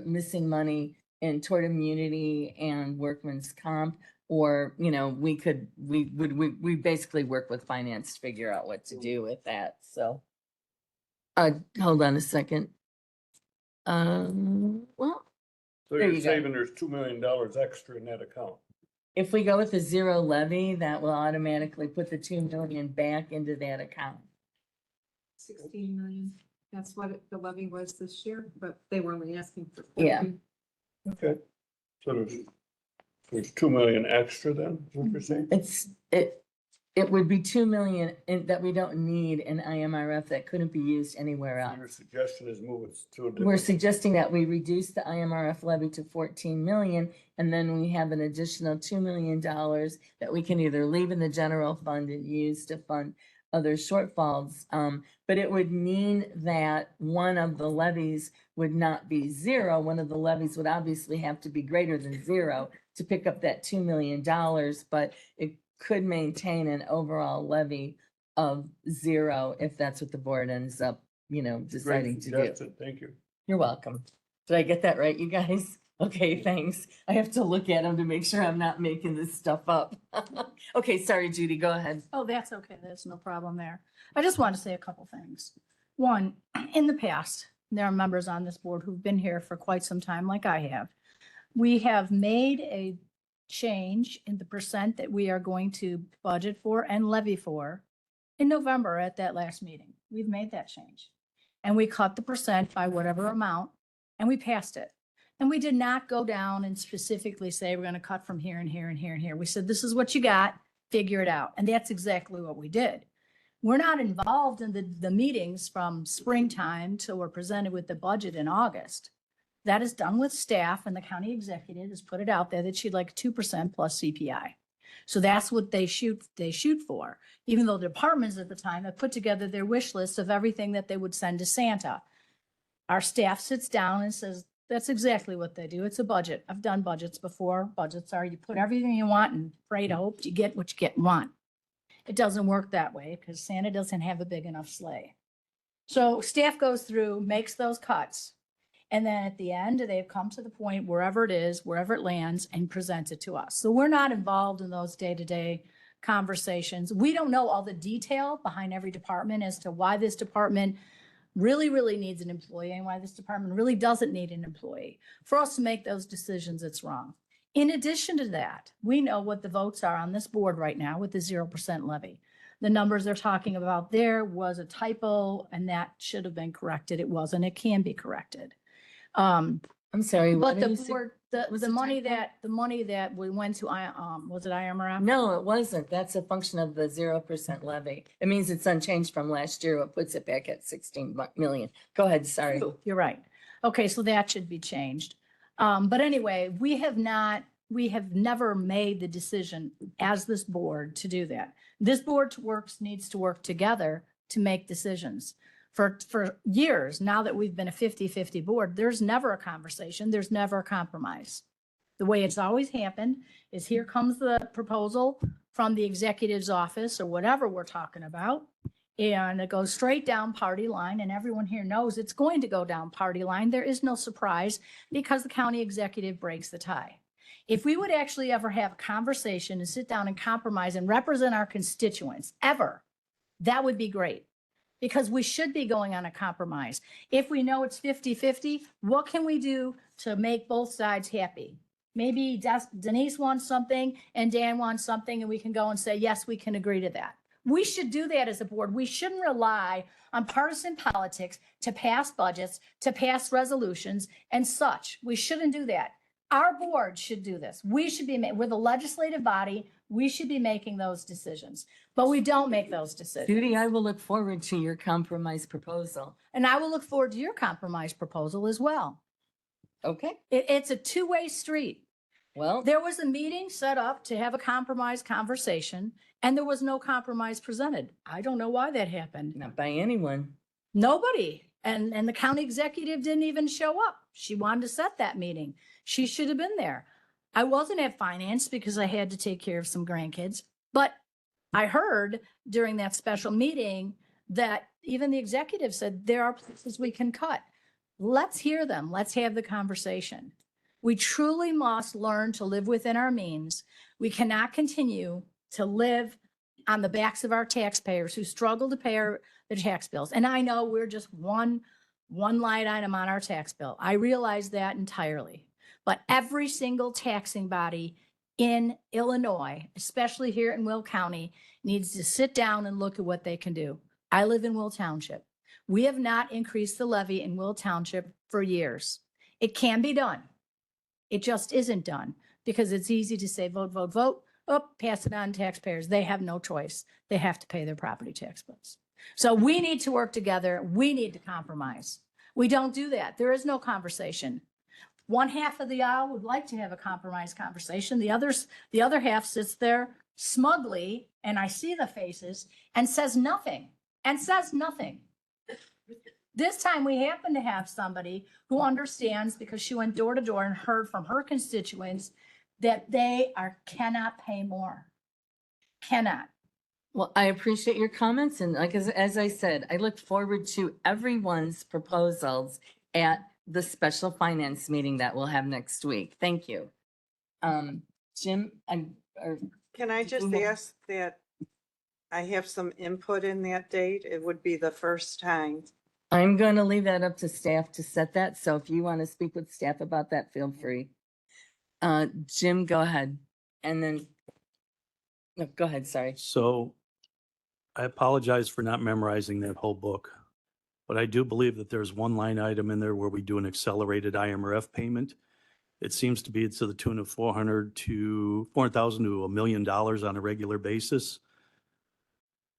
missing money in tort immunity and workman's comp, or, you know, we basically work with finance to figure out what to do with that. So, hold on a second. Well, So There you're you go. saving there's $2 million extra in that account. if we go with a zero levy, that will automatically put the 2 million back into that account. 16 million. That's what the levy was this year, but they were only asking for. Yeah. 14. Okay. So there's 2 million extra then, is what you're saying? It would be 2 million that we don't need in IMRF that couldn't be used anywhere Your else. suggestion is move it to a We're different. suggesting that we reduce the IMRF levy to 14 million, and then we have an additional $2 million that we can either leave in the general fund and use to fund other shortfalls. But it would mean that one of the levies would not be zero. One of the levies would obviously have to be greater than zero to pick up that $2 million, but it could maintain an overall levy of zero if that's what the board ends up, you know, deciding to do. Suggestion. Thank you. You're welcome. Did I get that right, you guys? Okay, thanks. I have to look at them to make sure I'm not making this stuff up. Okay, sorry, Judy, go ahead. Oh, that's okay. There's no problem there. I just want to say a couple things. One, in the past, there are members on this board who've been here for quite some time, like I have. We have made a change in the percent that we are going to budget for and levy for in November at that last meeting. We've made that change. And we cut the percent by whatever amount, and we passed it. And we did not go down and specifically say, we're going to cut from here and here and here and here. We said, this is what you got, figure it out. And that's exactly what we did. We're not involved in the meetings from springtime till we're presented with the budget in August. That is done with staff, and the county executive has put it out there that she'd like 2% plus CPI. So that's what they shoot for, even though the departments at the time have put together their wish list of everything that they would send to Santa. Our staff sits down and says, that's exactly what they do. It's a budget. I've done budgets before. Budgets are you put everything you want and pray to hope you get what you get and want. It doesn't work that way because Santa doesn't have a big enough sleigh. So staff goes through, makes those cuts. And then at the end, they've come to the point wherever it is, wherever it lands, and presents it to us. So we're not involved in those day-to-day conversations. We don't know all the detail behind every department as to why this department really, really needs an employee and why this department really doesn't need an employee. For us to make those decisions, it's wrong. In addition to that, we know what the votes are on this board right now with the 0% levy. The numbers they're talking about there was a typo and that should have been corrected. It wasn't. It can be corrected. I'm sorry. what But did the you say? board, Was the it money typo? the money that we went to, was it IMRF? No, it wasn't. That's a function of the 0% levy. It means it's unchanged from last year. It puts it back at 16 million. Go ahead, sorry. You're right. Okay, so that should be changed. But anyway, we have never made the decision as this board to do that. This board needs to work together to make decisions. For years, now that we've been a 50-50 board, there's never a conversation, there's never a compromise. The way it's always happened is here comes the proposal from the executive's office or whatever we're talking about. And it goes straight down party line and everyone here knows it's going to go down party line. There is no surprise because the county executive breaks the tie. If we would actually ever have a conversation and sit down and compromise and represent our constituents ever, that would be great. Because we should be going on a compromise. If we know it's 50-50, what can we do to make both sides happy? Maybe Denise wants something and Dan wants something and we can go and say, yes, we can agree to that. We should do that as a board. We shouldn't rely on partisan politics to pass budgets, to pass resolutions and such. We shouldn't do that. Our board should do this. We should be, we're the legislative body. We should be making those decisions, but we don't make those decisions. Judy, I will look forward to your compromise proposal. And I will look forward to your compromise proposal as well. Okay, It's a two-way street. well, There was a meeting set up to have a compromise conversation and there was no compromise presented. I don't know why that happened. not by anyone. Nobody. And the county executive didn't even show up. She wanted to set that meeting. She should have been there. I wasn't at finance because I had to take care of some grandkids, but I heard during that special meeting that even the executive said there are places we can cut. Let's hear them. Let's have the conversation. We truly must learn to live within our means. We cannot continue to live on the backs of our taxpayers who struggle to pay their tax bills. And I know we're just one line item on our tax bill. I realize that entirely. But every single taxing body in Illinois, especially here in Will County, needs to sit down and look at what they can do. I live in Will Township. We have not increased the levy in Will Township for years. It can be done. It just isn't done because it's easy to say vote, vote, vote. Oh, pass it on to taxpayers. They have no choice. They have to pay their property tax bills. So we need to work together. We need to compromise. We don't do that. There is no conversation. One half of the aisle would like to have a compromise conversation. The other half sits there smugly, and I see the faces, and says nothing. This time we happen to have somebody who understands because she went door to door and heard from her constituents that they cannot pay more. Cannot. Well, I appreciate your comments and like, as I said, I look forward to everyone's proposals at the special finance meeting that we'll have next week. Thank you. Jim, Can I just Mhm. ask that I have some input in that date? It would be the first time. I'm going to leave that up to staff to set that. So if you want to speak with staff about that, feel free. Jim, go ahead. And then, no, go ahead, sorry. So I apologize for not memorizing that whole book, but I do believe that there's one line item in there where we do an accelerated IMRF payment. It seems to be to the tune of $400,000 to $1 million on a regular basis.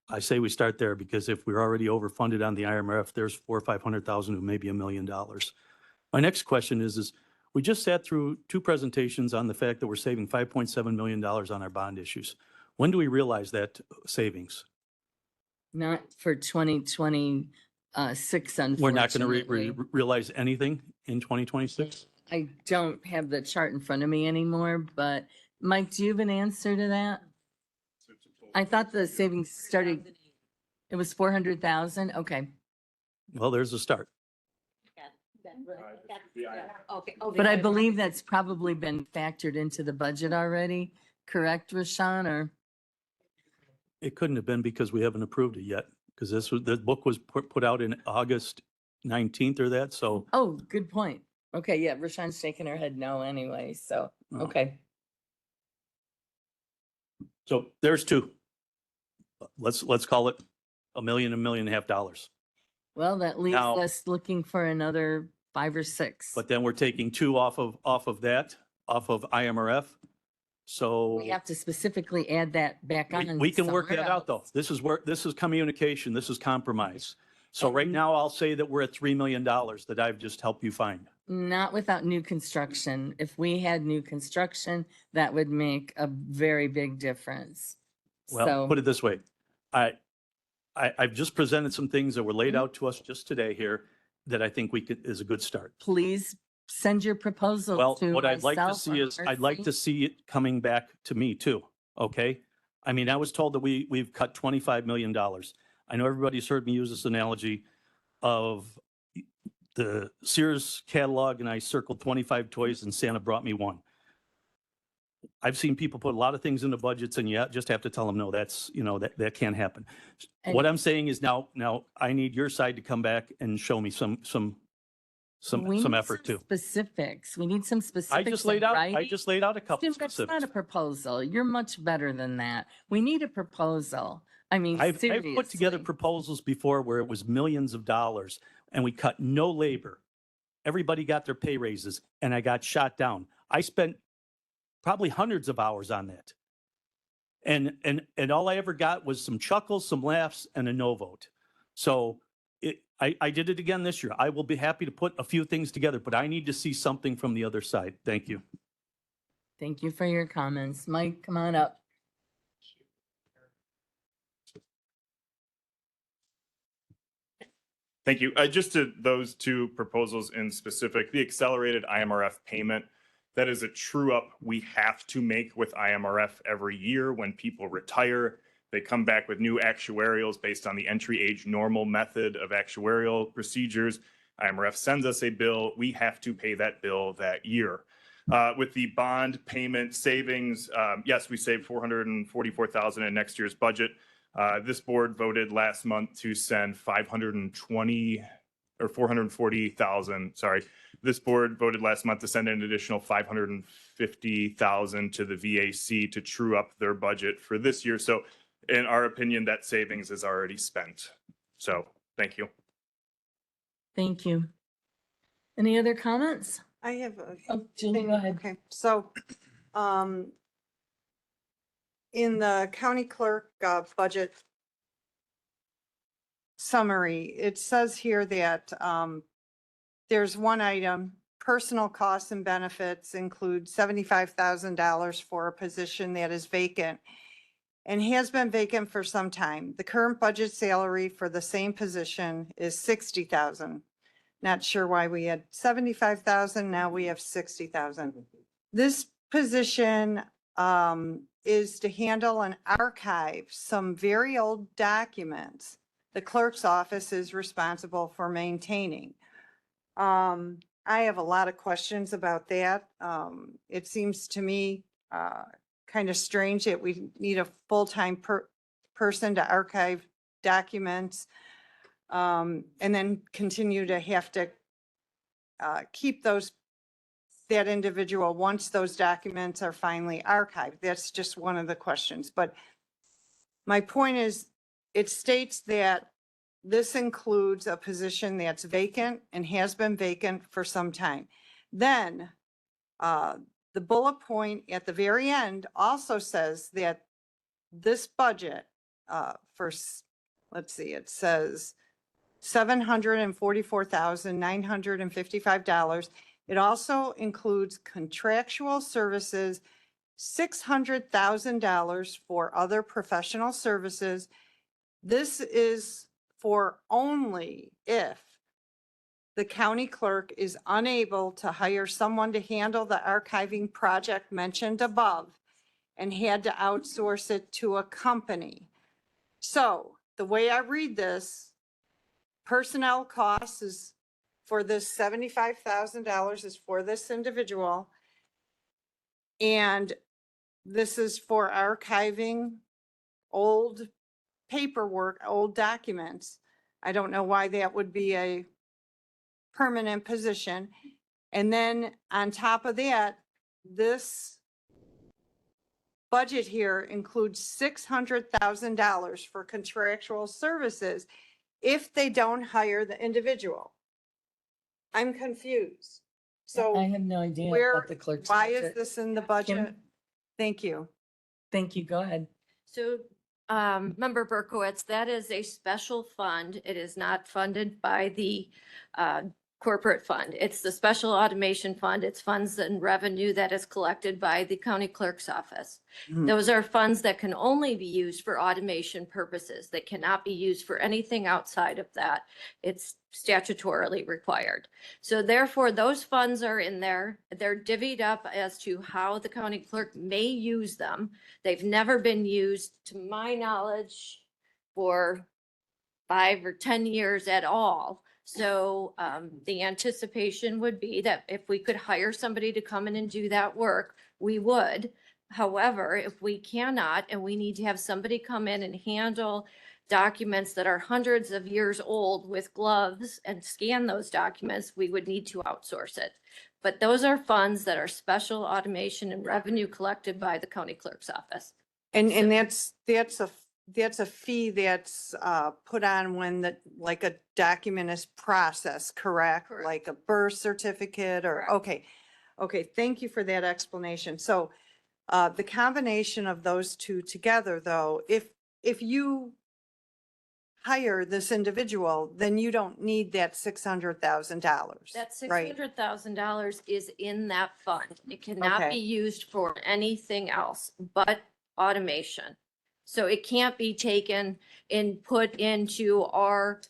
I say we start there because if we're already overfunded on the IMRF, there's 400,000 or 500,000 to maybe $1 million. My next question is we just sat through two presentations on the fact that we're saving $5.7 million on our bond issues. When do we realize that savings? Not for 2026, unfortunately. We're not going to realize anything in 2026? I don't have the chart in front of me anymore, but Mike, do you have an answer to that? I thought the savings started, it was 400,000. Okay. Well, there's a start. But I believe that's probably been factored into the budget already, correct, Rashawn, or? It couldn't have been because we haven't approved it yet, because the book was put out in August 19th or so. Oh, good point. Okay, yeah, Rashawn's shaking her head no anyway, so, Oh. okay. So there's two. Let's call it $1 million, $1.5 million. Well, that leaves Now- us looking for another 5 or 6. But then we're taking two off of IMRF. So We have to specifically add that back on. we can work somewhere that out though. else. This is communication. This is compromise. So right And- now I'll say that we're at $3 million that I've just helped you find. Not without new construction. If we had new construction, that would make a very big difference. Well, So, put it this way. I've just presented some things that were laid Mhm. out to us just today here that I think is a good start. please send your proposal Well, to what I'd like to myself see or is, I'd like to Marcy. see it coming back to me too, okay? I mean, I was told that we've cut $25 million. I know everybody's heard me use this analogy of the Sears catalog, and I circled 25 toys and Santa brought me one. I've seen people put a lot of things into budgets and you just have to tell them, no, that's, that can't happen. What And- I'm saying is now I need your side to come back and show me some We need effort too. Specifics. We need some I specifics. just in laid out, I writing. just laid out a couple Tim, that's not specifics. a proposal. You're much better than that. We need a proposal. I mean, I've seriously. put together proposals before where it was millions of dollars and we cut no labor. Everybody got their pay raises and I got shot down. I spent probably hundreds of hours on that. And all I ever got was some chuckles, some laughs, and a no vote. So I did it again this year. I will be happy to put a few things together, but I need to see something from the other side. Thank you. Thank you for your comments. Mike, come on up. Thank you. Just to those two proposals in specific, the accelerated IMRF payment, that is a true up we have to make with IMRF every year when people retire. They come back with new actuarials based on the entry age normal method of actuarial procedures. IMRF sends us a bill. We have to pay that bill that year. With the bond payment savings, yes, we saved $444,000 in next year's budget. This board voted last month to send 440,000, sorry. This board voted last month to send an additional 550,000 to the VAC to true up their budget for this year. So in our opinion, that savings is already spent. So thank you. Thank you. Any other comments? I have a Oh, Julie, go ahead. Okay, so, in the county clerk budget summary, it says here that there's one item, personal costs and benefits include $75,000 for a position that is vacant and has been vacant for some time. The current budget salary for the same position is $60,000. Not sure why we had 75,000, now we have 60,000. This position is to handle and archive some very old documents the clerk's office is responsible for maintaining. I have a lot of questions about that. It seems to me kind of strange that we need a full-time person to archive documents and then continue to have to keep that individual once those documents are finally archived. That's just one of the questions. But my point is, it states that this includes a position that's vacant and has been vacant for some time. Then the bullet point at the very end also says that this budget let's see, it says $744,955. It also includes contractual services, $600,000 for other professional services. This is for only if the county clerk is unable to hire someone to handle the archiving project mentioned above and had to outsource it to a company. So the way I read this, personnel costs is for this $75,000 is for this individual. And this is for archiving old paperwork, old documents. I don't know why that would be a permanent position. And then on top of that, this budget here includes $600,000 for contractual services if they don't hire the individual. I'm confused. I So have no idea where, about the clerk's why is budget. this in the budget? Thank you. Thank you. Go ahead. So, Member Berkowitz, that is a special fund. It is not funded by the corporate fund. It's the special automation fund. It's funds and revenue that is collected by the county clerk's office. Those are funds that can only be used for automation purposes. They cannot be used for anything outside of that. It's statutorily required. So therefore, those funds are in there. They're divvied up as to how the county clerk may use them. They've never been used, to my knowledge, for 5 or 10 years at all. So the anticipation would be that if we could hire somebody to come in and do that work, we would. However, if we cannot, and we need to have somebody come in and handle documents that are hundreds of years old with gloves and scan those documents, we would need to outsource it. But those are funds that are special automation and revenue collected by the county clerk's office. And that's a fee that's put on when like a document is processed, correct? Correct. Like a birth certificate or, Correct. okay. Okay, thank you for that explanation. So the combination of those two together, though, if you hire this individual, then you don't need that $600,000. That right? $600,000 is in that fund. It cannot Okay. be used for anything else but automation. So it can't be taken and put into our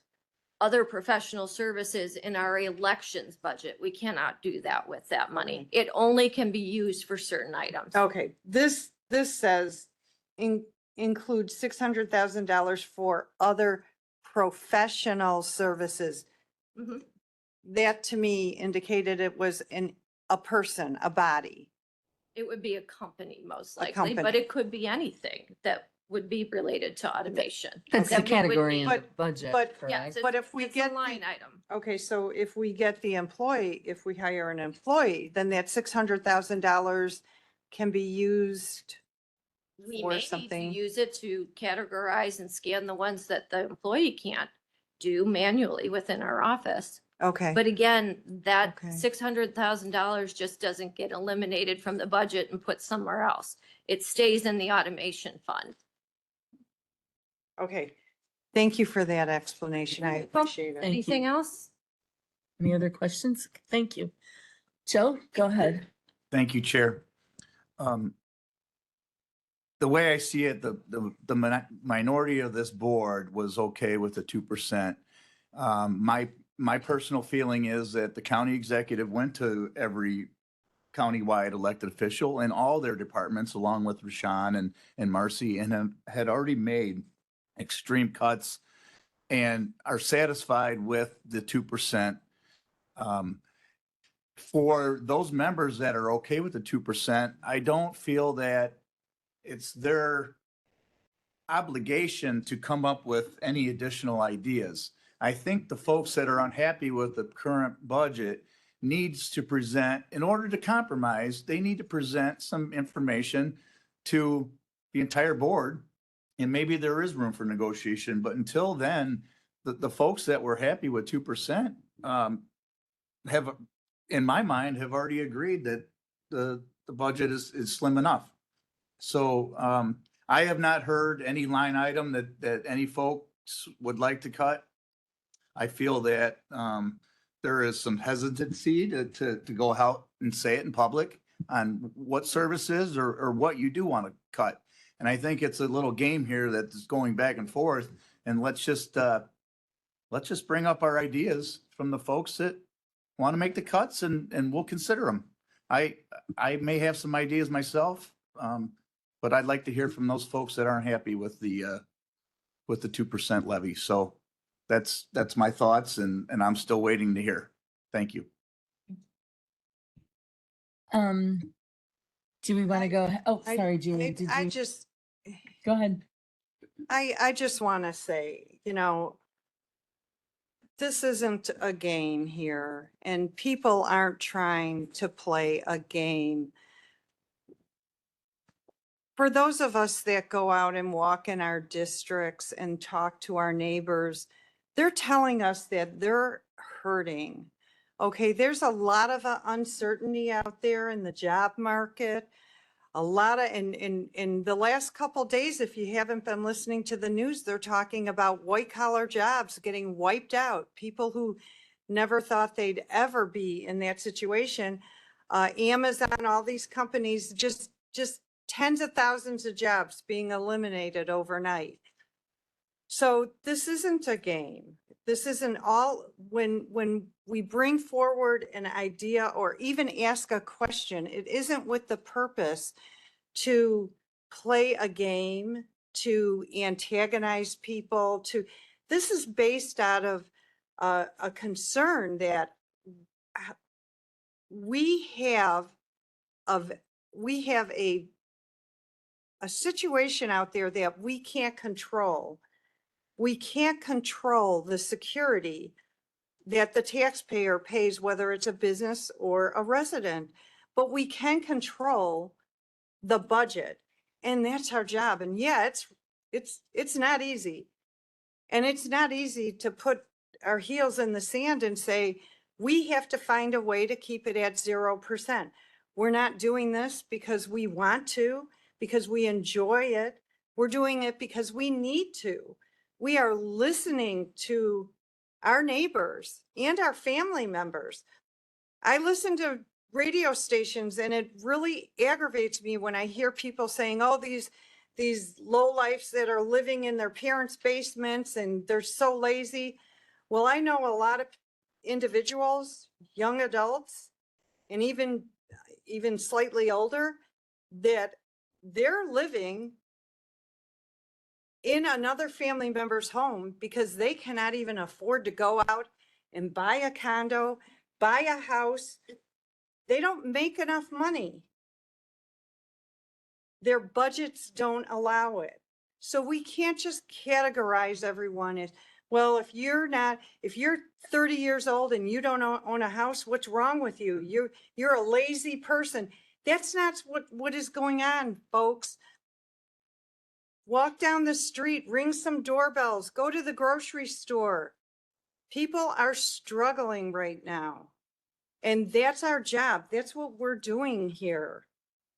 other professional services in our elections budget. We cannot do that with that money. It only can be used for certain items. Okay, this says include $600,000 for other professional services. Mhm. That to me indicated it was a person, a body. It would be a company most A likely, but company. it could be anything that would be related to automation. That's the that we would category in need- the budget, but- Yes, correct? But if we it's a get line item. Okay, so if we get the employee, if we hire an employee, then that $600,000 can be used We or may need to something. use it to categorize and scan the ones that the employee can't do manually within our office. Okay. But again, that Okay. $600,000 just doesn't get eliminated from the budget and put somewhere else. It stays in the automation fund. Okay, thank you for that explanation. I appreciate it. Thank you. Anything else? Any other questions? Thank you. Joe, go ahead. Thank you, Chair. The way I see it, the minority of this board was okay with the 2%. My personal feeling is that the county executive went to every countywide elected official in all their departments, along with Rashawn and Marcy, and had already made extreme cuts and are satisfied with the 2%. For those members that are okay with the 2%, I don't feel that it's their obligation to come up with any additional ideas. I think the folks that are unhappy with the current budget needs to present, in order to compromise, they need to present some information to the entire board. And maybe there is room for negotiation, but until then, the folks that were happy with 2% have, in my mind, have already agreed that the budget is slim enough. So I have not heard any line item that any folks would like to cut. I feel that there is some hesitancy to go out and say it in public on what services or what you do want to cut. And I think it's a little game here that's going back and forth. And let's just bring up our ideas from the folks that want to make the cuts and we'll consider them. I may have some ideas myself, but I'd like to hear from those folks that aren't happy with the 2% levy. So that's my thoughts and I'm still waiting to hear. Thank you. Do we want to go? Oh, sorry, Julie. Did you? Go ahead. I just want to say, this isn't a game here and people aren't trying to play a game. for those of us that go out and walk in our districts and talk to our neighbors, they're telling us that they're hurting. Okay, there's a lot of uncertainty out there in the job market. A lot of, in the last couple days, if you haven't been listening to the news, they're talking about white collar jobs getting wiped out. People who never thought they'd ever be in that situation. Amazon, all these companies, just tens of thousands of jobs being eliminated overnight. So this isn't a game. This isn't all, when we bring forward an idea or even ask a question, it isn't with the purpose to play a game, to antagonize people, this is based out of a concern that we have a situation out there that we can't control. We can't control the security that the taxpayer pays, whether it's a business or a resident, but we can control the budget, and that's our job. And yeah, it's not easy. And it's not easy to put our heels in the sand and say, we have to find a way to keep it at 0%. We're not doing this because we want to, because we enjoy it. We're doing it because we need to. We are listening to our neighbors and our family members. I listen to radio stations and it really aggravates me when I hear people saying, oh, these lowlifes that are living in their parents' basements and they're so lazy. Well, I know a lot of individuals, young adults, and even slightly older, that they're living in another family member's home because they cannot even afford to go out and buy a condo, buy a house. They don't make enough money. Their budgets don't allow it. So we can't just categorize everyone as, well, if you're 30 years old and you don't own a house, what's wrong with you? You're a lazy person. That's not what is going on, folks. Walk down the street, ring some doorbells, go to the grocery store. People are struggling right now. And that's our job. That's what we're doing here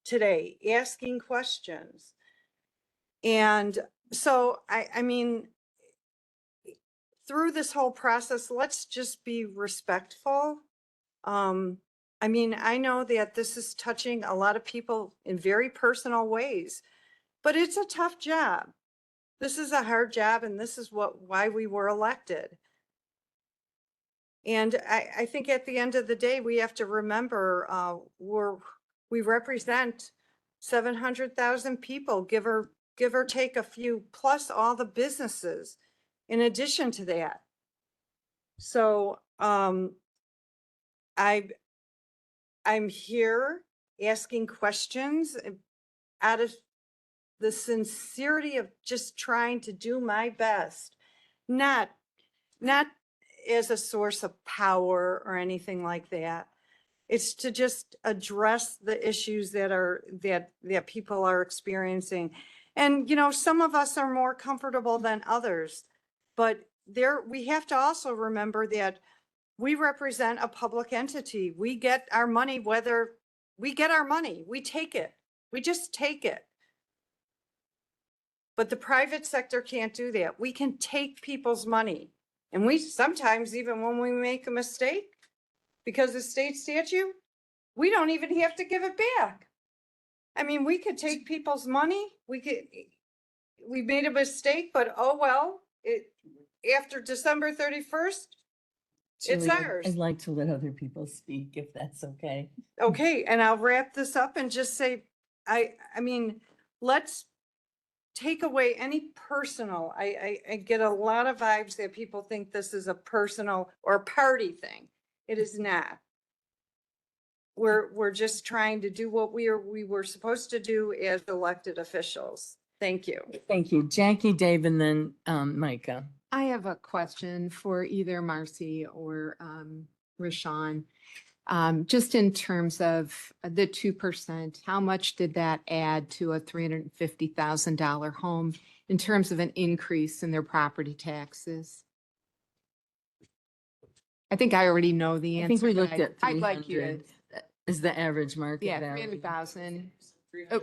today, asking questions. And so, I mean, through this whole process, let's just be respectful. I mean, I know that this is touching a lot of people in very personal ways, but it's a tough job. This is a hard job, and this is why we were elected. And I think at the end of the day, we have to remember we represent 700,000 people, give or take a few, plus all the businesses in addition to that. So I'm here asking questions out of the sincerity of just trying to do my best, not as a source of power or anything like that. It's to just address the issues that people are experiencing. And, you know, some of us are more comfortable than others, but we have to also remember that we represent a public entity. We get our money, we take it. We just take it. But the private sector can't do that. We can take people's money. And we sometimes, even when we make a mistake, because of state statute, we don't even have to give it back. I mean, we could take people's money. We made a mistake, but oh well, after December 31st, it's Julie, ours. I'd like to let other people speak if that's okay. Okay, and I'll wrap this up and just say, I mean, let's take away any personal. I get a lot of vibes that people think this is a personal or party thing. It is not. We're just trying to do what we were supposed to do as elected officials. Thank you. Thank you. Jackie, Dave, and then Micah. I have a question for either Marcy or Rashawn. Just in terms of the 2%, how much did that add to a $350,000 home in terms of an increase in their property taxes? I think I already know the I answer. think we but looked at I'd like you 300 to, is the average market yeah, value. 300,000. Oh,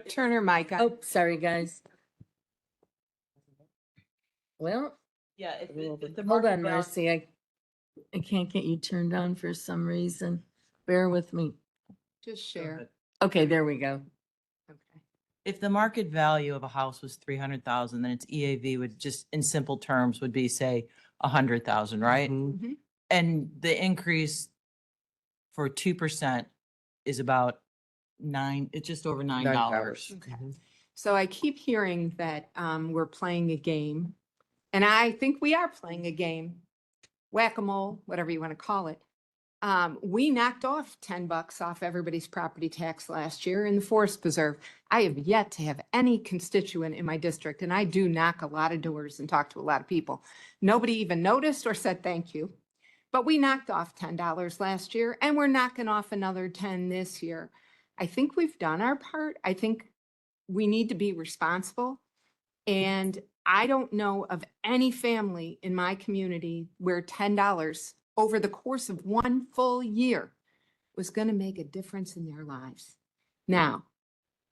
turn her mic on. Oh, sorry, guys. Well, Yeah, if the hold market on, value- Marcy. I can't get you turned on for some reason. Bear with me. Just share. Okay, there we go. If the market value of a house was 300,000, then its EAV would just, in simple terms, would be, say, 100,000, right? Mhm. And the increase for 2% is about it's just over $9. Okay. So I keep hearing that we're playing a game, and I think we are playing a game, whack-a-mole, whatever you want to call it. We knocked off $10 off everybody's property tax last year in the Forest Preserve. I have yet to have any constituent in my district, and I do knock a lot of doors and talk to a lot of people. Nobody even noticed or said thank you. But we knocked off $10 last year, and we're knocking off another 10 this year. I think we've done our part. I think we need to be responsible. And I don't know of any family in my community where $10 over the course of one full year was going to make a difference in their lives. Now,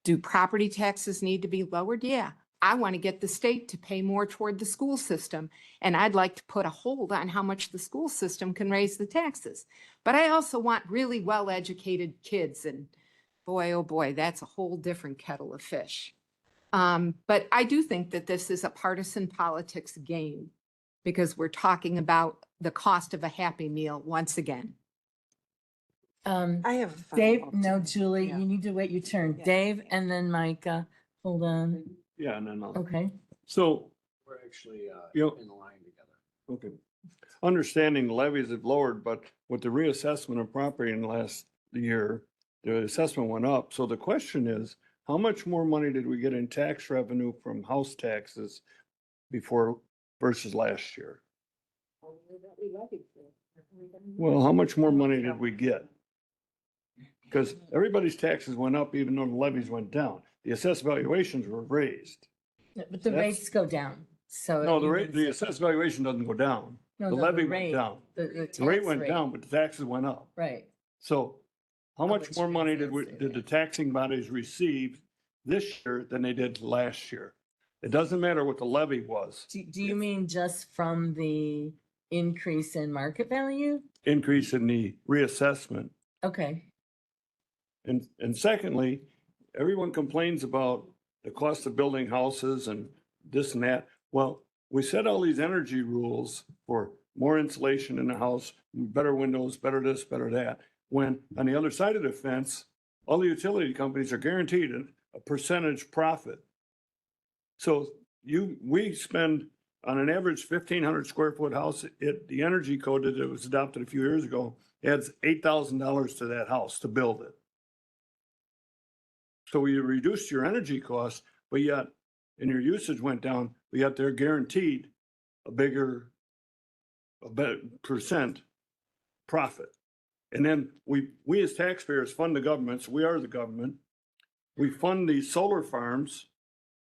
do property taxes need to be lowered? Yeah. I want to get the state to pay more toward the school system. And I'd like to put a hold on how much the school system can raise the taxes. But I also want really well-educated kids. And boy, oh boy, that's a whole different kettle of fish. But I do think that this is a partisan politics game because we're talking about the cost of a Happy Meal once again. I have a Dave, follow-up no, too. Julie, Yeah. you need to wait your turn. Yeah. Dave and then Micah. Hold on. Yeah, and then I'll. Okay. So, We're actually Yep. in the line together. okay. Understanding the levies have lowered, but with the reassessment of property in the last year, the assessment went up. So the question is, how much more money did we get in tax revenue from house taxes before versus last year? Well, how much more money did we get? Because everybody's taxes went up even though the levies went down. The assessed valuations were raised. But the That's- rates go down. So. No, it the rate, evens the it. assessed valuation doesn't go down. No, The no, levy rate, went down. The The rate tax went down, but the taxes went up. Right. So how much which more means money they'll stay did the taxing bodies receive this year than they did last year? It doesn't matter what the levy was, Do you mean just from the increase in market value? increase in the reassessment. Okay. And secondly, everyone complains about the cost of building houses and this and that. Well, we set all these energy rules for more insulation in the house, better windows, better this, better that. When on the other side of the fence, all the utility companies are guaranteed a percentage profit. So we spend on an average 1,500 square foot house, the energy code that was adopted a few years ago adds $8,000 to that house to build it. So you reduced your energy costs, but yet, and your usage went down, but yet they're guaranteed a better percent profit. And then we as taxpayers fund the government, so we are the government. We fund these solar farms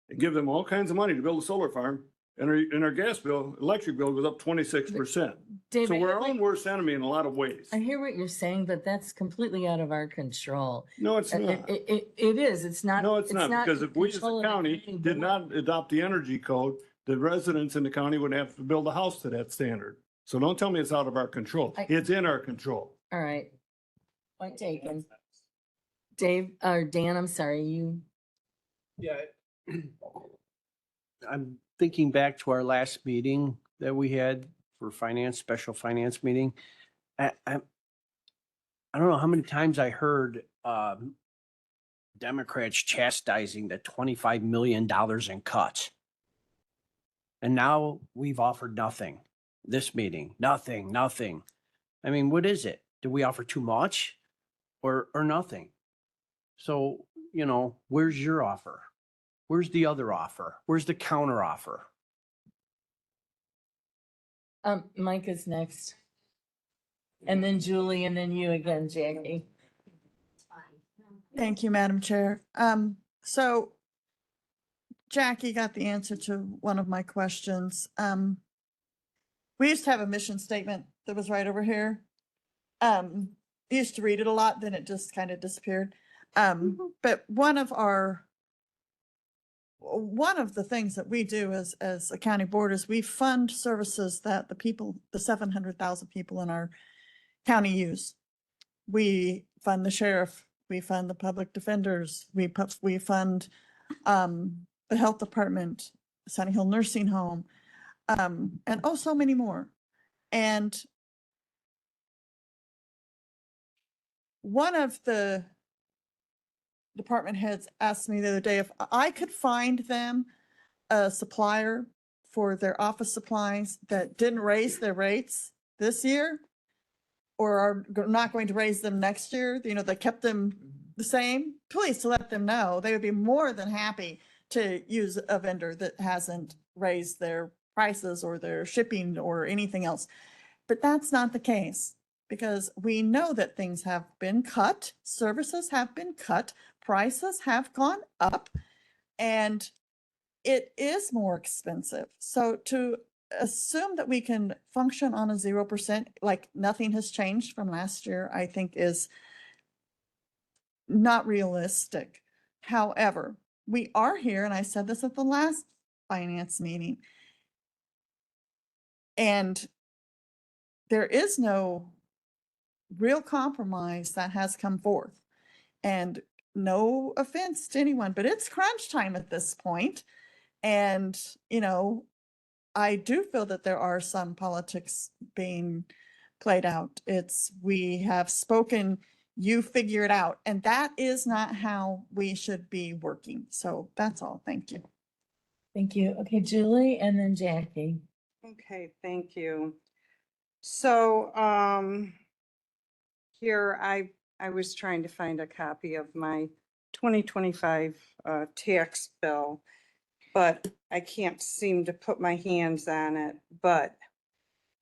and give them all kinds of money to build a solar farm. And our gas bill, electric bill goes up 26%. David, So we're our own worst enemy in a lot of ways. I hear what you're saying, but that's completely out of our control. No, it's It- not. It is. It's not. No, it's not, because the if we as a control of the county planning did board. not adopt the energy code, the residents in the county would have to build a house to that standard. So don't tell me it's out of our control. It's in our control. All right. Point taken. Dave, or Dan, I'm sorry, you. Yeah. I'm thinking back to our last meeting that we had for finance, special finance meeting. I don't know how many times I heard Democrats chastising the $25 million in cuts. And now we've offered nothing. This meeting, nothing. I mean, what is it? Did we offer too much or nothing? So, where's your offer? Where's the other offer? Where's the counter offer? Mike is next. And then Julie, and then you again, Jackie. Thank you, Madam Chair. So Jackie got the answer to one of my questions. We used to have a mission statement that was right over here. I used to read it a lot, then it just kind of disappeared. But one of the things that we do as a county board is we fund services that the 700,000 people in our county use. We fund the sheriff, we fund the public defenders, we fund the health department, Sunny Hill Nursing Home, and oh, so many more. And one of the department heads asked me the other day if I could find them a supplier for their office supplies that didn't raise their rates this year or are not going to raise them next year, that kept them the same, please to let them know. They would be more than happy to use a vendor that hasn't raised their prices or their shipping or anything else. But that's not the case, because we know that things have been cut, services have been cut, prices have gone up, and it is more expensive. So to assume that we can function on a 0%, like nothing has changed from last year, I think is not realistic. However, we are here, and I said this at the last finance meeting, and there is no real compromise that has come forth. And no offense to anyone, but it's crunch time at this point. And, I do feel that there are some politics being played out. We have spoken, you figure it out. And that is not how we should be working. So that's all. Thank you. Thank you. Okay, Julie, and then Jackie. Okay, thank you. So, here I was trying to find a copy of my 2025 tax bill, but I can't seem to put my hands on it. But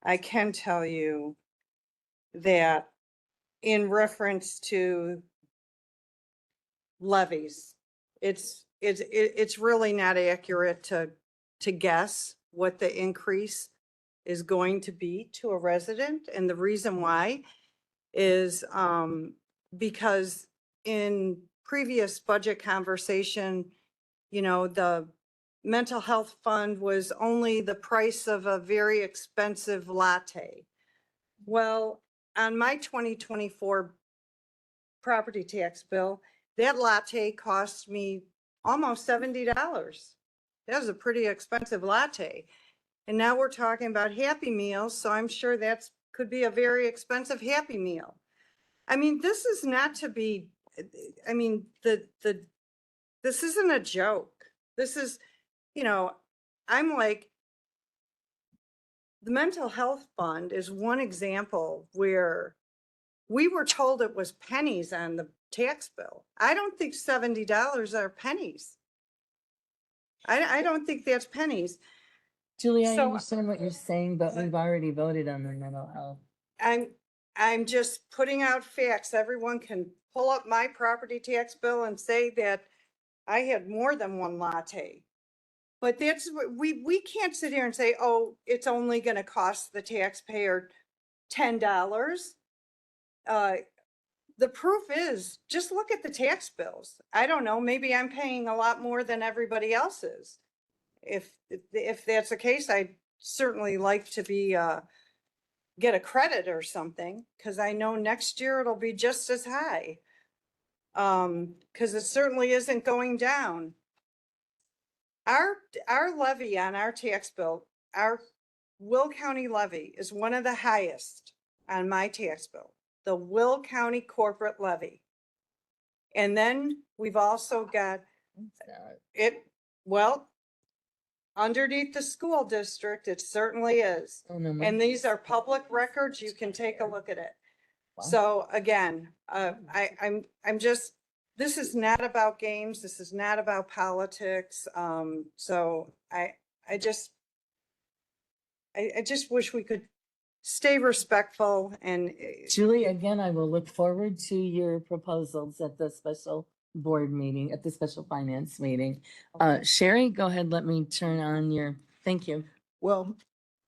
I can tell you that in reference to levies, it's really not accurate to guess what the increase is going to be to a resident. And the reason why is because in previous budget conversation, the mental health fund was only the price of a very expensive latte. Well, on my 2024 property tax bill, that latte cost me almost $70. That was a pretty expensive latte. And now we're talking about Happy Meals, so I'm sure that's could be a very expensive Happy Meal. I mean, this is not to be, I mean, this isn't a joke. This is, I'm like, the mental health fund is one example where we were told it was pennies on the tax bill. I don't think $70 are pennies. I don't think that's pennies. Julie, I So- understand what you're saying, but we've already voted on the mental health. I'm just putting out facts. Everyone can pull up my property tax bill and say that I had more than one latte. But that's what we can't sit here and say, oh, it's only going to cost the taxpayer $10. The proof is, just look at the tax bills. I don't know, maybe I'm paying a lot more than everybody else is. If that's the case, I'd certainly like to be get a credit or something, because I know next year it'll be just as high. Because it certainly isn't going down. Our levy on our tax bill, our Will County levy is one of the highest on my tax bill, the Will County corporate levy. And then we've also got it, well, underneath the school district, it certainly is. Oh, no, And these are public records. You can take a look at it. So again, I'm just, this is not about games. This is not about politics. So I just wish we could stay respectful and Julie, again, I will look forward to your proposals at the special board meeting, at the special finance meeting. Sherry, go ahead, let me turn on your, thank you. Well,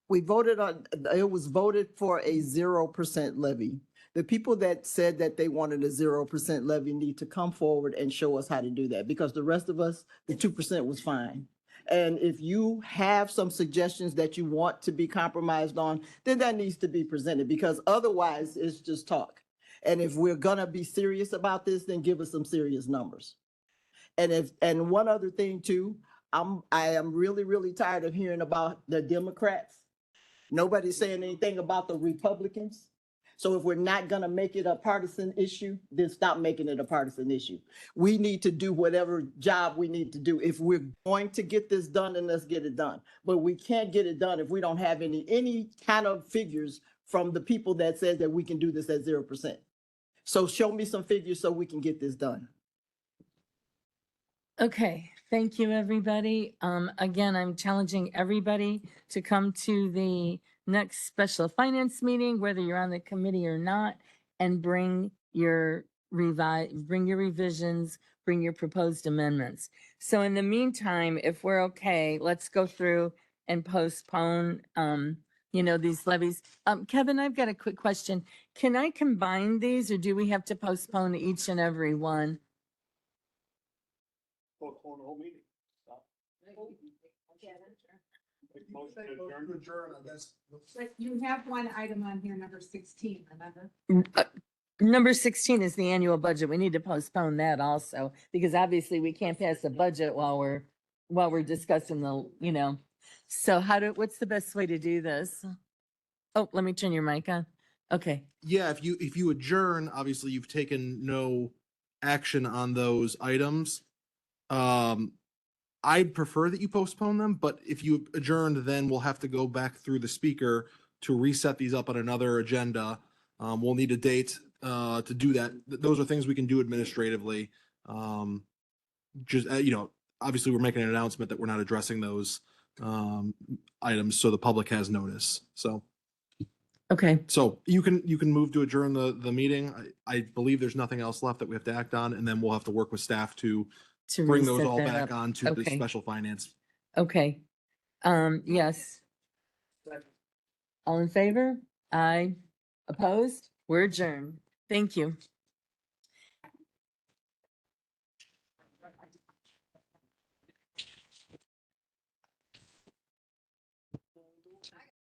we voted on, it was voted for a 0% levy. The people that said that they wanted a 0% levy need to come forward and show us how to do that, because the rest of us, the 2% was fine. And if you have some suggestions that you want to be compromised on, then that needs to be presented, because otherwise it's just talk. And if we're gonna be serious about this, then give us some serious numbers. And one other thing too, I am really, really tired of hearing about the Democrats. Nobody's saying anything about the Republicans. So if we're not gonna make it a partisan issue, then stop making it a partisan issue. We need to do whatever job we need to do. If we're going to get this done, then let's get it done. But we can't get it done if we don't have any kind of figures from the people that says that we can do this at 0%. So show me some figures so we can get this done. Okay, thank you, everybody. Again, I'm challenging everybody to come to the next special finance meeting, whether you're on the committee or not, and bring your revisions, bring your proposed amendments. So in the meantime, if we're okay, let's go through and postpone, these levies. Kevin, I've got a quick question. Can I combine these, or do we have to postpone each and every one? Postpone the whole meeting. But you have one item on here, number 16, remember? Number 16 is the annual budget. We need to postpone that also, because obviously we can't pass a budget while we're discussing So what's the best way to do this? Oh, let me turn your mic on. Okay. Yeah, if you adjourn, obviously you've taken no action on those items. I'd prefer that you postpone them, but if you adjourned, then we'll have to go back through the speaker to reset these up on another agenda. We'll need a date to do that. Those are things we can do administratively. Obviously we're making an announcement that we're not addressing those items, so the public has notice. So. Okay. So you can move to adjourn the meeting. I believe there's nothing else left that we have to act on, and then we'll have to work with staff to bring those reset all that back up. on to the Okay. special finance. Okay. Yes. All in favor? Aye. Opposed? We're adjourned. Thank you.